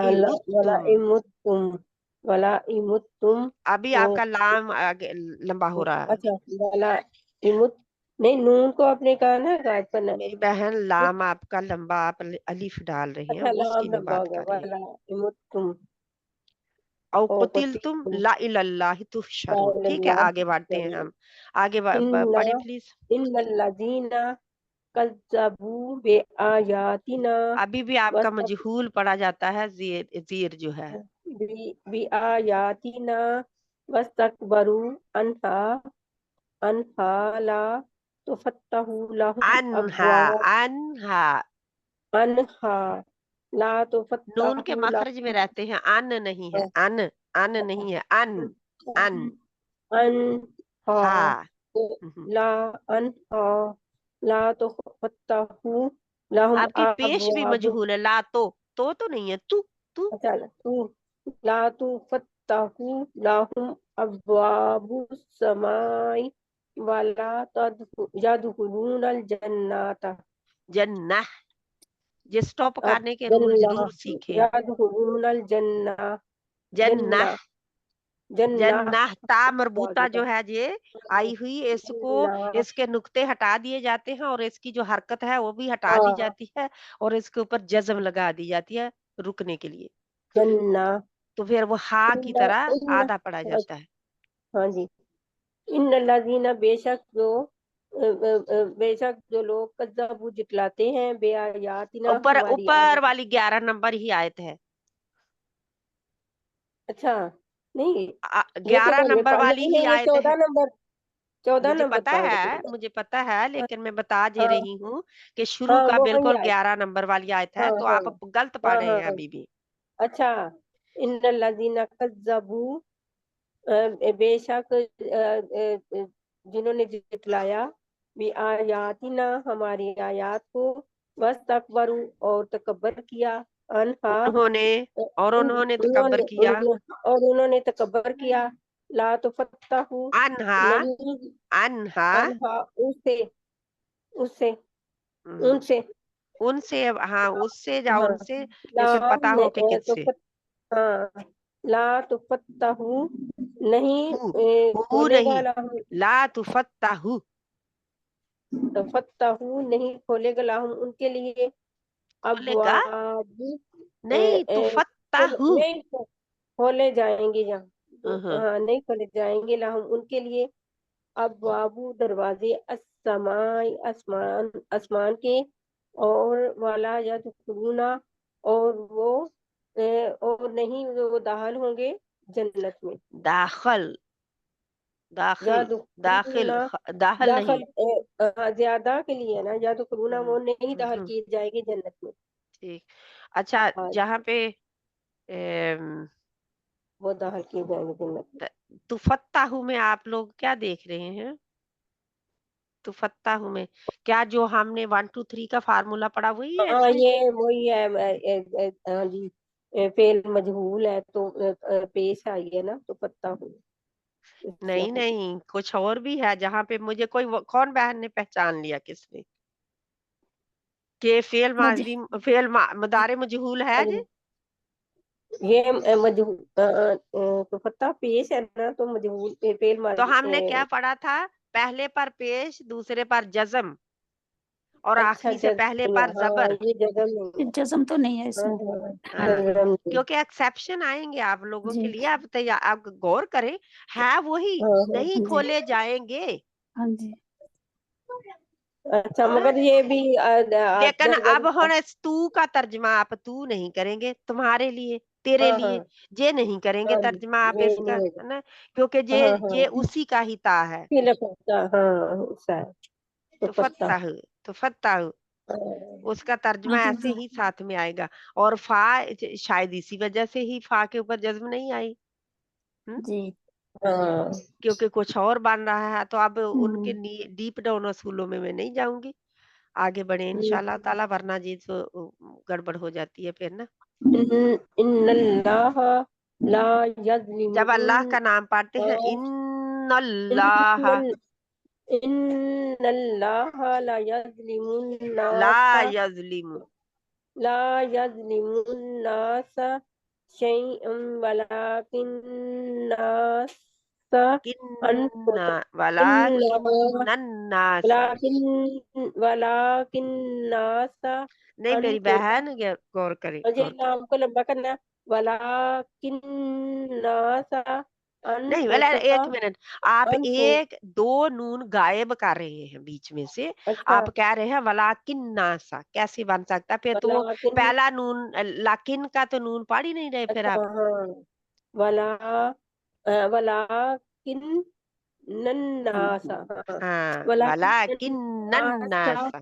ولا امتم. امتم ولا امتم ابھی وہ آپ کا لام آگے لمبا ہو رہا ہے. اچھا ولا امت نہیں نون کو آپ نے کہا نا غائب کرنا. میری بہن لام آپ کا لمبا، آپ الف ڈال رہی ہیں، اچھا اس کی لام میں لمبا بات ہو گیا کر رہی ہوں. ولا امتم او او قتلتم قتلتم لا الی اللہ لا تحشرون. الہ ٹھیک ہے، الا آگے بڑھتے ہیں ہم، آگے پڑھیں اللہ پلیز. ان الذین کذبوا بآیاتنا ابھی بھی آپ کا مجہول پڑھا جاتا ہے، زیر جو ہے بآیاتنا واستکبروا انہا لا تفتح لهم انہا، ابواب انہا، انہا لا تفتح نون کے مخرج میں لهم رہتے ہیں، ان نہیں ہے، ان نہیں ہے، ان انہا ہا. لا انہا لا تفتح لهم آپ کی پیش بھی ابواب مجہول ہے، لا تو نہیں ہے، تو لا تفتح لهم ابواب السماء ولا يدخلون الجنة جنہ، یہ سٹاپ کرنے کے رول جنہ ضرور سیکھیں. يدخلون الجنة جنہ، جنہ جنہ تا مربوطہ جو ہے یہ آئی ہوئی، اس کو اس کے نقطے ہٹا دیے جاتے ہیں، اور اس کی جو حرکت ہے وہ بھی ہٹا دی جاتی ہے، اور اس کے اوپر جزم لگا دی جاتی ہے رکنے کے لیے، جنہ تو پھر وہ ہا کی طرح آدھا پڑا جاتا ہے. ہاں جی ان الذین بے شک جو لوگ کذبوا جھٹلاتے ہیں بے آیاتنا ہماری اوپر آیات. والی 11 نمبر ہی آیت ہے، اچھا نہیں یہ تو 11 میں نے نمبر والی نہیں ہی نہیں یہ آیت ہے. 14 مجھے نمبر پتا پڑھ ہے، رہی مجھے پتا ہے، لیکن میں بتا دے ہاں رہی ہوں کہ شروع ہاں کا وہ وہی بالکل آئے 11 نمبر والی آیت ہے، ہاں تو ہاں آپ غلط پڑھ ہاں رہے ہاں ہیں ہاں ابھی بھی. اچھا ان الذین کذبوا بے شک جنہوں نے جھٹلایا بھی آیاتنا ہماری آیات کو واستکبروا اور تکبر کیا انہا تکبر کیا، اور انہوں نے تکبر کیا لا تفتح انہا، نہیں انہا، انہا ان سے ان سے، ہاں اس سے یا ہاں ان سے، لا جسے پتا ہو کہ کس سے. ہاں لا تفتح نہیں ہو کھولے گا نہیں، لا تفتح، تفتح نہیں کھولے گا لہم ان کے لیے खोलेगा अबवाबी नहीं, तुफत्ताहु। नहीं खोले जाएंगे यहाँ, हम्म, हाँ नहीं खोले जाएंगे लहुम उनके लिए, अबवाबु दरवाजे, अस्समाई आसमान आसमान के, और वाला यदखुलूना और वो और नहीं वो दाखिल होंगे जन्नत में, दाखिल दाखिल दाखिल यदखुलूना दाखिल नहीं। दाखिल ज्यादा के लिए ना, यदखुलूना वो नहीं दाखिल हम्म, किए जाएंगे जन्नत में। ठीक। अच्छा, हाँ, जहाँ पे वो दाखिल किए जाएंगे जन्नत में। तुफत्ताहु में आप लोग क्या देख रहे हैं? तुफत्ताहु में क्या जो हमने 1 2 3 का फार्मूला पढ़ा वही है हाँ इसमें? ये वही है, हाँ जी, फेल मजहूल है तो पेश आई है ना, तो पत्ता हूँ इससे नहीं है। नहीं, कुछ और भी है जहाँ पे मुझे कोई कौन बहन ने पहचान लिया, किसने के फेल मुझे माजी फेल मदारे मजहूल है जी? ये मजहूल तो पत्ता पेश है ना, तो मजहूल फेल तो माजी हमने क्या पढ़ा था? पहले पर पेश, दूसरे पर जज्म और अच्छा आखिरी से पहले पर हाँ जबर। ये जगह नहीं है। जज्म तो नहीं है हाँ इसमें। हाँ हाँ, जगह नहीं। क्योंकि एक्सेप्शन आएंगे आप लोगों के जी लिए, आप तैयार, आप गौर करें, है वही, हाँ हाँ नहीं जी खोले जाएंगे, हाँ जी अच्छा, है ना? मगर ये भी लेकिन अब जब हम तू का तर्जमा आप तू नहीं करेंगे, तुम्हारे लिए, तेरे हाँ हाँ लिए, ये नहीं करेंगे हाँ तर्जमा आप ये इसका, नहीं है ना? क्योंकि है, हाँ ये हाँ उसी का ही ता है। पत्ता, हाँ ऐसा है, तो पत्ता तुफत्ताह तुफत्ताह, हाँ उसका तर्जमा हाँ ऐसे ही साथ में आएगा। और फा शायद इसी वजह से ही फा के ऊपर जज्म नहीं आई, जी हाँ क्योंकि कुछ और बन रहा है। तो अब उनके हम्म, डीप डाउन असूलों में मैं नहीं जाऊंगी, आगे बढ़े इंशाल्लाह ताला, वरना जी तो गड़बड़ हो जाती है फिर ना। इन्नल्लाह ला जब अल्लाह यज़लिमुन का नाम पढ़ते हैं, नास, इन्नल्लाह, इन्नल इन्नल्लाह ला यज़लिमुन ला नासा, यज़लिमु, ला यज़लिमुन नासा शैअन वलाकिन्नासा किन्ना अनफुसहुम, वाला इन्नमा किन्नन्नासा। वलाकिन वलाकिन्नासा नहीं मेरी अनफुसहुम, बहन, गौर करे मुझे गौर करे। नाम को लंबा करना, वलाकिन्नासा नहीं वाला, एक अनफुसहुम, मिनट, आप अनफु एक दो नून गायब कर रहे हैं बीच में से। अच्छा, आप कह रहे हैं वलाकिन नासा, कैसे बन सकता है फिर? तो वो वलाकिन पहला नून, लाकिन का तो नून पढ़ ही नहीं रहे फिर अच्छा आप। हाँ, वला वलाकिन नन्नासा, हाँ हाँ, वलाकिन वलाकिन नन्नासा, नन्नासा।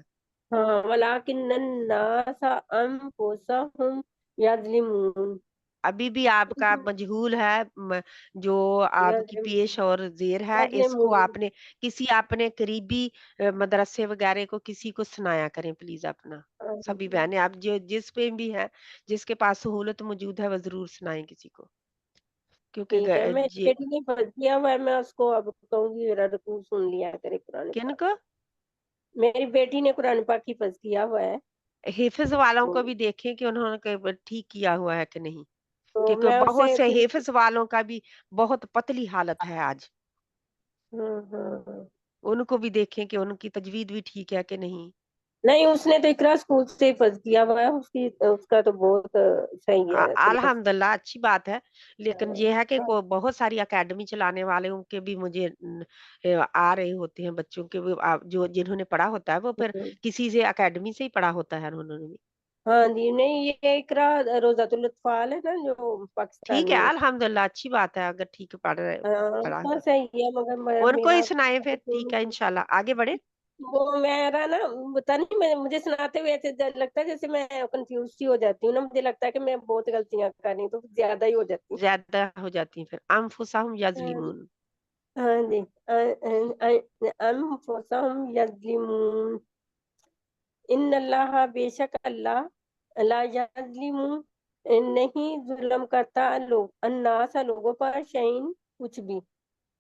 हाँ वलाकिन नन्नासा अनफुसहुम यज़लिमून, अभी भी आपका मजहूल है, जो आपकी पेश और जेर है, इसको यज़लिमून आपने किसी अपने करीबी मदरसे वगैरह को किसी को सुनाया करें प्लीज अपना। सभी बहनें, आप जो जिस पे भी है, जिसके पास सहूलत मौजूद है, वो जरूर सुनाएं किसी को, क्योंकि ठीक है। मेरी बेटी ने फर्ज किया हुआ है, मैं उसको अब कहूंगी मेरा रुकू सुन लिया करे कुरान किन पाक। को? मेरी बेटी ने कुरान पाक की फर्ज किया हुआ है, हिफिज वालों को तो, भी देखें कि उन्होंने ठीक किया हुआ है कि नहीं, तो क्योंकि मैं बहुत उसे से फिर हिफिज वालों का भी बहुत पतली हालत है आज। हाँ। उनको भी देखें कि उनकी तजवीद भी ठीक है कि नहीं। नहीं उसने तो इकरा स्कूल से फर्ज किया हुआ है, उसकी उसका तो बहुत सही है सिलेबस। अल्हम्दुलिल्लाह, अच्छी बात है। लेकिन ये है कि बहुत सारी एकेडमी चलाने वाले उनके भी मुझे आ रहे होते हैं बच्चों के, जो जिन्होंने पढ़ा होता है वो फिर किसी से एकेडमी से ही पढ़ा होता है उन्होंने भी। हाँ जी, नहीं ये इकरा रोजातुल अतफाल है ना जो ठीक है, पाकिस्तानी है, अल्हम्दुलिल्लाह, अच्छी बात है अगर ठीक पढ़ रहे हाँ पढ़ा तो हुआ। सही है, मगर उनको ही मेरा सुनाए फिर, ठीक है, इंशाल्लाह आगे बढ़े। वो मेरा ना, पता नहीं, मुझे सुनाते हुए ऐसे लगता है जैसे मैं कंफ्यूज सी हो जाती हूँ ना, मुझे लगता है कि मैं बहुत गलतियां कर रही हूँ, तो ज्यादा ही हो जाती ज्यादा हो जाती हैं फिर। अनफुसहुम हूँ। यज़लिमून। हाँ जी, अनफुसहुम यज़लिमून, इन्नल्लाह बेशक अल्लाह ला यज़लिमू नहीं जुल्म करता लोग, अन्नासा लोगों पर शैइन कुछ भी,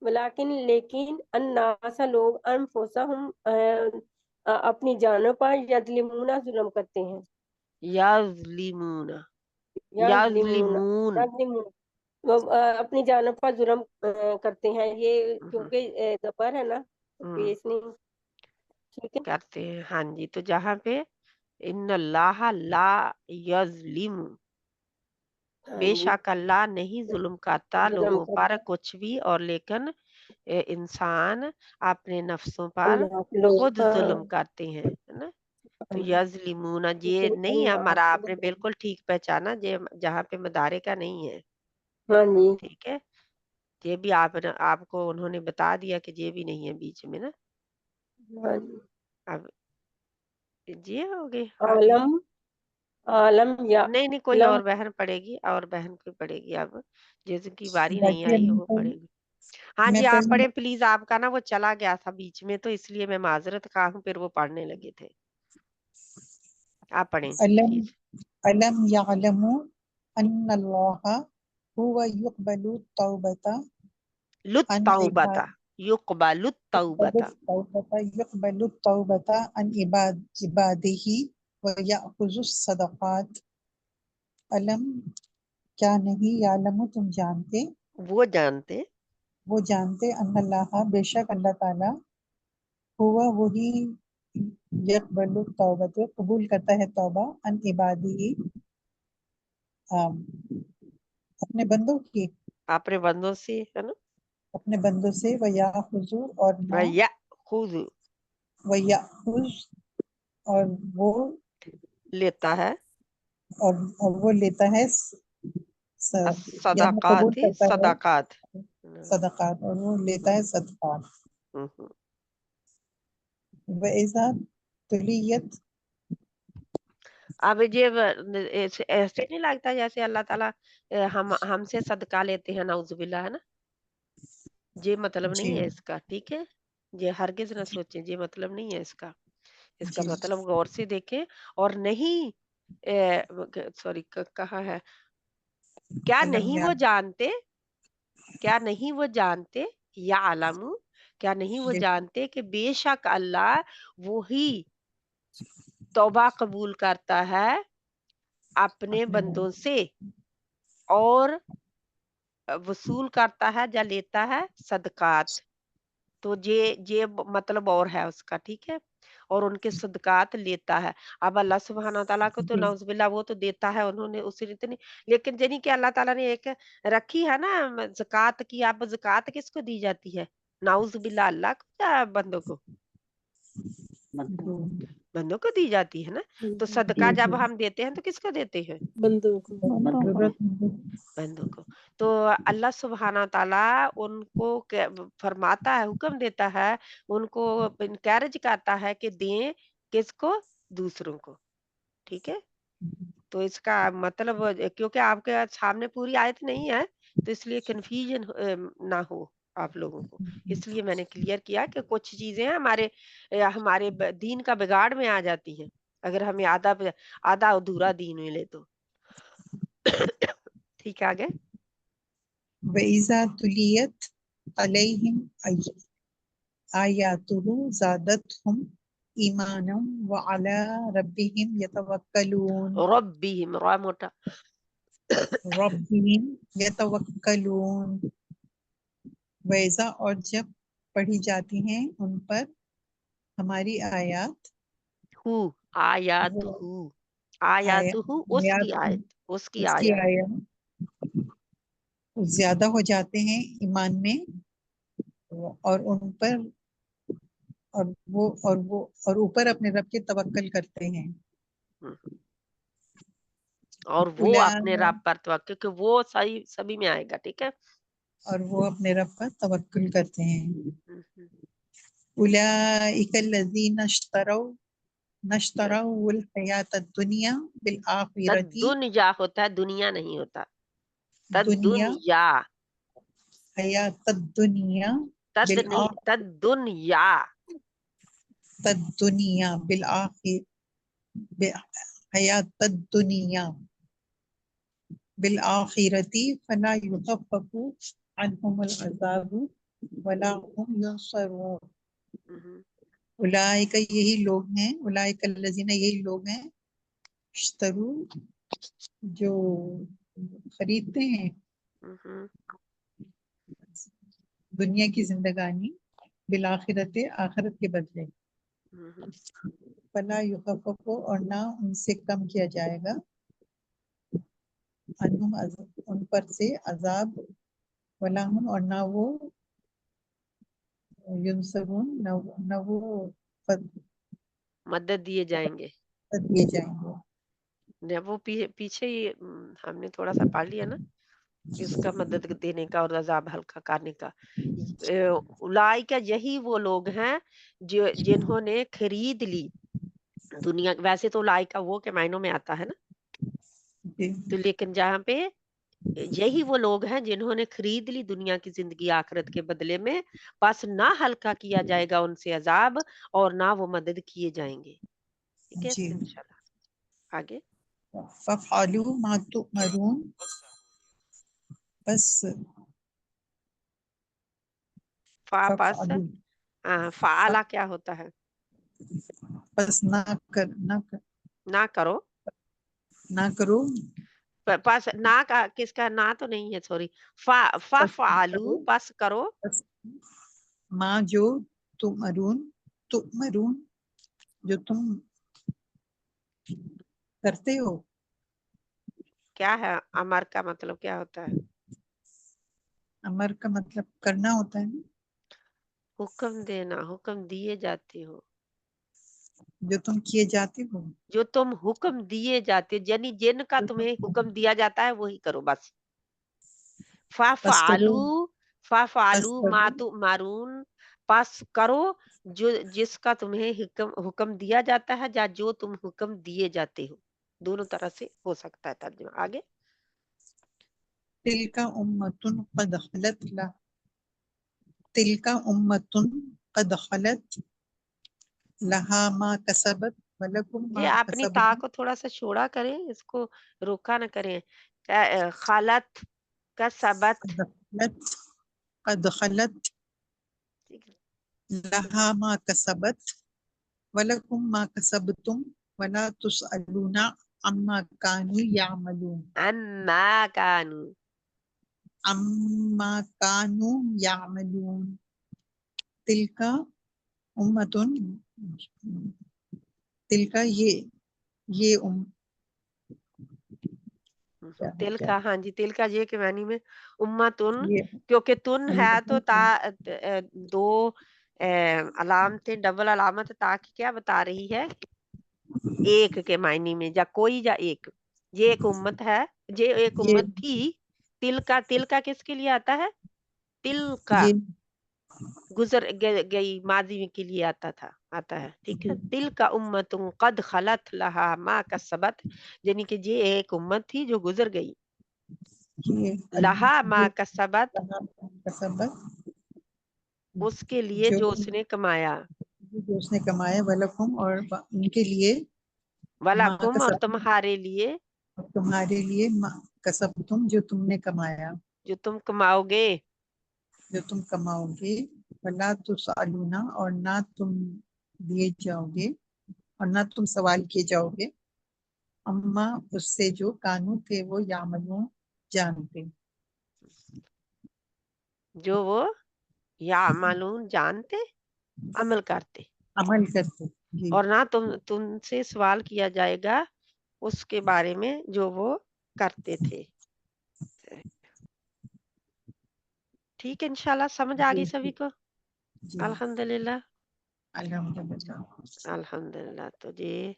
लेकिन अन्नासा लोग अनफुसहुम अपनी जानों पर यज़लिमूना जुल्म करते हैं, यज़लिमून, यज़लिमूना यज़लिमून। यज़लिमून वो अपनी जानों पर जुल्म करते हैं, ये हम्म, क्योंकि जबर है ना, तो हम्म, पेश नहीं, ठीक है। करते हैं, हाँ जी। तो जहाँ पे ان اللہ لا یظلم، ہاں بے جی، شک اللہ نہیں ظلم کرتا ظلم لوگوں پر کرتا کچھ بھی، اور لیکن انسان اپنے نفسوں پر اللہ کے لوگ، خود ہاں ظلم کرتے ہیں، ہے نا. تو یظلمون یہ نہیں اللہ ہمارا، کے آپ نے لوگ، بالکل ٹھیک پہچانا، جہاں پہ مدارے کا نہیں ہے. ہاں جی، ٹھیک ہے، یہ بھی آپ کو انہوں نے بتا دیا کہ یہ بھی نہیں ہے بیچ میں نا. ہاں جی. اب یہ ہو گئے آگے. عالم، عالم یا نہیں کوئی علم. اور بہن پڑھے گی، اور بہن کوئی پڑھے گی اب، جس کی باری نہیں باقی اب آئی ہے میں وہ پڑھے گی. ہاں میں جی آپ پڑھوں. پڑھیں پلیز. آپ کا نا وہ چلا گیا تھا بیچ میں، تو اس لیے میں معذرت خواہ ہوں، پھر وہ پڑھنے لگے تھے. آپ پڑھیں علم پلیز. علم يعلموا ان الله هو يقبل التوبة عن للتوبة عباد يقبل التوبة. يقبل التوبة عن عباده ويأخذ الصدقات. علم کیا نہیں، یعلم تم جانتے، وہ جانتے، وہ جانتے، ان اللہ بے شک اللہ تعالی، ہوا وہی، یقبل التوبۃ قبول کرتا ہے توبہ، ان عبادی اپنے بندوں کی، اپنے بندوں سے، ہے نا. اپنے بندوں سے، ویاخذ اور نہ، وَيَأْخُذُ ویاخذ اور وہ، لیتا ہے، اور وہ لیتا ہے، یعنی قبول الصدقات کرتا ہے صدقات. صدقات، اور وہ لیتا ہے صدقات. وَإِذَا تُلِيَتْ، اب یہ ایسے نہیں لگتا جیسے اللہ تعالیٰ ہم سے صدقہ لیتے ہیں، نعوذ باللہ، ہے نا. یہ مطلب جی نہیں ہے اس کا، ٹھیک ہے. یہ ہرگز نہ سوچیں، یہ مطلب نہیں ہے اس کا. اس کا جی مطلب غور سے دیکھیں. اور نہیں سوری کہاں ہے، کیا علم نہیں یا وہ جانتے، کیا نہیں وہ جانتے، یا علمو کیا نہیں وہ جانتے کہ بے شک اللہ وہی توبہ قبول کرتا ہے اپنے بندوں سے، اور وصول کرتا ہے یا لیتا ہے صدقات. تو یہ مطلب اور ہے اس کا، ٹھیک ہے. اور ان کے صدقات لیتا ہے. اب اللہ سبحانہ تعالیٰ کو تو جی نعوذ باللہ وہ تو دیتا ہے، انہوں نے اس اتنی، لیکن جنی کہ اللہ تعالیٰ نے ایک رکھی ہے نا زکوٰۃ کی. اب زکوٰۃ کس کو دی جاتی ہے؟ نعوذ باللہ اللہ کو یا بندوں کو؟ بندوں کو دی جاتی ہے نا. تو صدقہ جب ہم دیتے ہیں تو کس کو دیتے ہیں؟ بندوں کو. ضرورت بندوں کو. تو اللہ سبحانہ تعالیٰ ان کو فرماتا ہے، حکم دیتا ہے، ان کو انکریج کرتا ہے کہ دیں کس کو؟ دوسروں کو. ٹھیک ہے. تو اس کا مطلب، کیونکہ آپ کے سامنے پوری آیت نہیں ہے تو اس لیے کنفیوژن نہ ہو آپ لوگوں کو، اس لیے میں نے کلیئر کیا کہ کچھ چیزیں ہمارے دین کا بگاڑ میں آ جاتی ہیں اگر ہمیں آدھا ادھورا دین ملے تو. ٹھیک ہے آگے. وَإِذَا تُلِيَتْ عَلَيْهِمْ آيَاتُهُ زَادَتْهُمْ إِيمَانًا وَعَلَى رَبِّهِمْ يَتَوَكَّلُونَ. ربهم را موٹا. رَبِّهِمْ يَتَوَكَّلُونَ. وَإِذَا اور جب پڑھی جاتی ہیں ان پر ہماری آیات، آیات اس کی آیت، اس کی اس کی آیت. آیات زیادہ ہو جاتے ہیں ایمان میں، اور ان پر اور اوپر اپنے رب کے توکل کرتے ہیں. اور وہ اپنے رب پر توکل، کیونکہ وہ سبھی میں آئے گا. ٹھیک ہے. اور وہ اپنے رب پر توکل کرتے ہیں. اولئک الذین اشتروا الحیات الدنیا بالآخرۃ. دنیا ہوتا ہے، دنیا نہیں ہوتا. دنیا دنیا حیات الدنیا دنیا بالآخر حیات الدنیا بالآخرۃ فلا یخفف عنہم العذاب ولا هم ینصرون. اولئک یہی لوگ ہیں، اولئک الذین یہی لوگ ہیں، اشترو جو خریدتے ہیں دنیا کی زندگانی بالآخرت آخرت کے بدلے. فلا یخفف اور نہ ان سے کم کیا جائے گا عنہم ان پر سے عذاب ولا ہم اور نہ وہ ینصرون نہ وہ مدد دیے جائیں گے. دیے جائیں گے. جب وہ پیچھے ہی ہم نے تھوڑا سا پڑھ لیا نا کہ اس کا مدد دینے کا اور عذاب ہلکا کرنے کا. اولئک یہی وہ لوگ ہیں جنہوں نے خرید لی دنیا. ویسے تو اولئک وہ کے معنوں میں آتا ہے نا, جی تو لیکن جہاں پہ یہی وہ لوگ ہیں جنہوں نے خرید لی دنیا کی زندگی آخرت کے بدلے میں, بس نہ ہلکا کیا جائے گا ان سے عذاب اور نہ وہ مدد کیے جائیں گے. ٹھیک ہے جی. انشاءاللہ آگے. فَافْعَلُوا مَا تُؤْمَرُونَ بس فَافْعَلُوا فعلا کیا ہوتا ہے؟ بس نہ کرو. نہ کرو. پس نہ کا کس کا نہ تو نہیں ہے, سوری. فعلوا پس کرو. ماں جو تؤمرون جو تم کرتے ہو. کیا ہے امر کا مطلب کیا ہوتا ہے؟ امر کا مطلب کرنا ہوتا ہے. حکم دینا, حکم دیے جاتے ہو. جو تم کیے جاتے ہو. جو تم حکم دیے جاتے, یعنی جن کا تمہیں حکم دیا جاتا ہے وہی کرو بس. فَافْعَلُوا مَا تُؤْمَرُونَ پس کرو جو جس کا تمہیں حکم دیا جاتا ہے یا جو تم حکم دیے جاتے ہو. دونوں طرح سے ہو سکتا ہے ترجمہ. آگے. تلک امتن قد خلت تلک امتن قد خلت لہا ما کسبت ولکم جی ما اپنی تا کسبتم. کو تھوڑا سا چھوڑا کریں, اس کو روکا نہ کریں. خالت کا سبت قد خلت لہا ما کسبت ولکم ما کسبتم ولا تسألون عما كانوا يعملون. عما كانوا يعملون. تلک امتن تلک یہ تل کا, ہاں جی تل کا یہ کے معنی میں امتن, یہ کیونکہ تن ہے تو تا دو علامتیں ڈبل علامت تا کی کیا بتا رہی ہے؟ ایک کے معنی میں, یا کوئی یا ایک. یہ ایک امت ہے, یہ ایک امت تھی. تل کا کس کے لیے آتا ہے؟ تل کا گزر گئی ماضی میں کے لیے آتا ہے. ٹھیک ہے. تل کا امت قد خلت لہا ما کسبت, یعنی کہ یہ ایک امت تھی جو گزر گئی. لہا ما کسبت اس کے لیے جو اس نے کمایا. جو اس نے کمایا. ولکم اور ان کے لیے. ولکم اور تمہارے لیے. تمہارے لیے. کسبتم جو تم نے کمایا. جو تم کماؤ گے. جو تم کماؤ گے. ولا تسألون اور نہ تم دیے جاؤ گے اور نہ تم سوال کیے جاؤ گے. اما اس سے جو کانو تھے وہ یعملون جانتے. جو وہ یعملون جانتے, عمل کرتے. عمل کرتے. جی. اور نہ تم سے سوال کیا جائے گا اس کے بارے میں جو وہ کرتے تھے. ٹھیک ہے انشاءاللہ سمجھ آ گئی سبھی کو. جی. الحمدللہ. الحمدللہ. الحمدللہ. تو یہ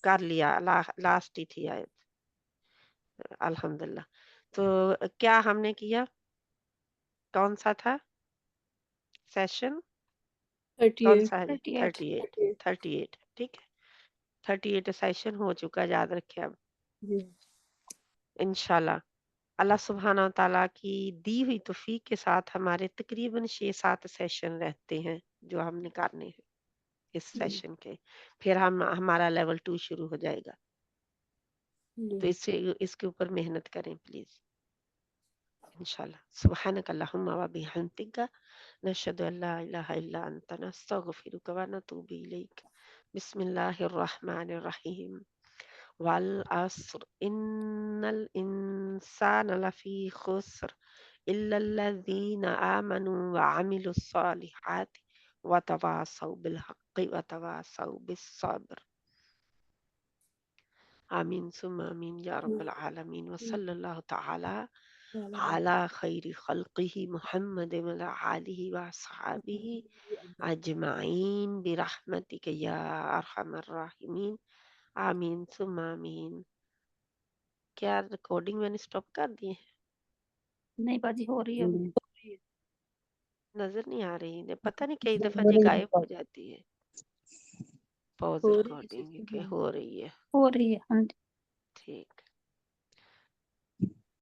کر لیا, لاسٹ ہی تھی آیت. الحمدللہ. تو کیا ہم نے کیا, کون سا تھا سیشن؟ کون سا ہے؟ 38. ٹھیک ہے 38 سیشن ہو چکا, یاد رکھے. اب انشاءاللہ اللہ سبحانہ وتعالیٰ کی دی ہوئی توفیق کے ساتھ ہمارے تقریباً 6-7 سیشن رہتے ہیں جو ہم نے کرنے ہیں اس سیشن کے. پھر ہمارا لیول 2 شروع ہو جائے گا. تو اس کے اوپر محنت کریں پلیز انشاءاللہ. سبحانک اللہم و بحمدک نشہد ان لا الہ الا انت نستغفرک و نتوب الیک. بسم اللہ الرحمن الرحیم. والعصر ان الانسان لفی خسر الا الذین آمنوا وعملوا الصالحات वतवासौ बिलहक़्क़ि वतवासौ बिस्सब्र। आमीन सुम्मा आमीन या रब्बल आलमीन व सल्लल्लाहु तआला अला खैरि खल्क़िही मुहम्मद व अला आलिहि व अस्हाबिही अजमाइन बिरहमतिका या अरहमर राहिमीन। आमीन सुम्मा आमीन। क्या रिकॉर्डिंग मैंने स्टॉप कर दी है? नहीं बाजी हो रही है अभी। नजर नहीं आ रही, पता नहीं कई दफा हो ये रही गायब हो है, जाती है। पॉज हो रही है रिकॉर्डिंग सिस्टर के जी। हो रही है। हो रही है हाँ जी। ठीक।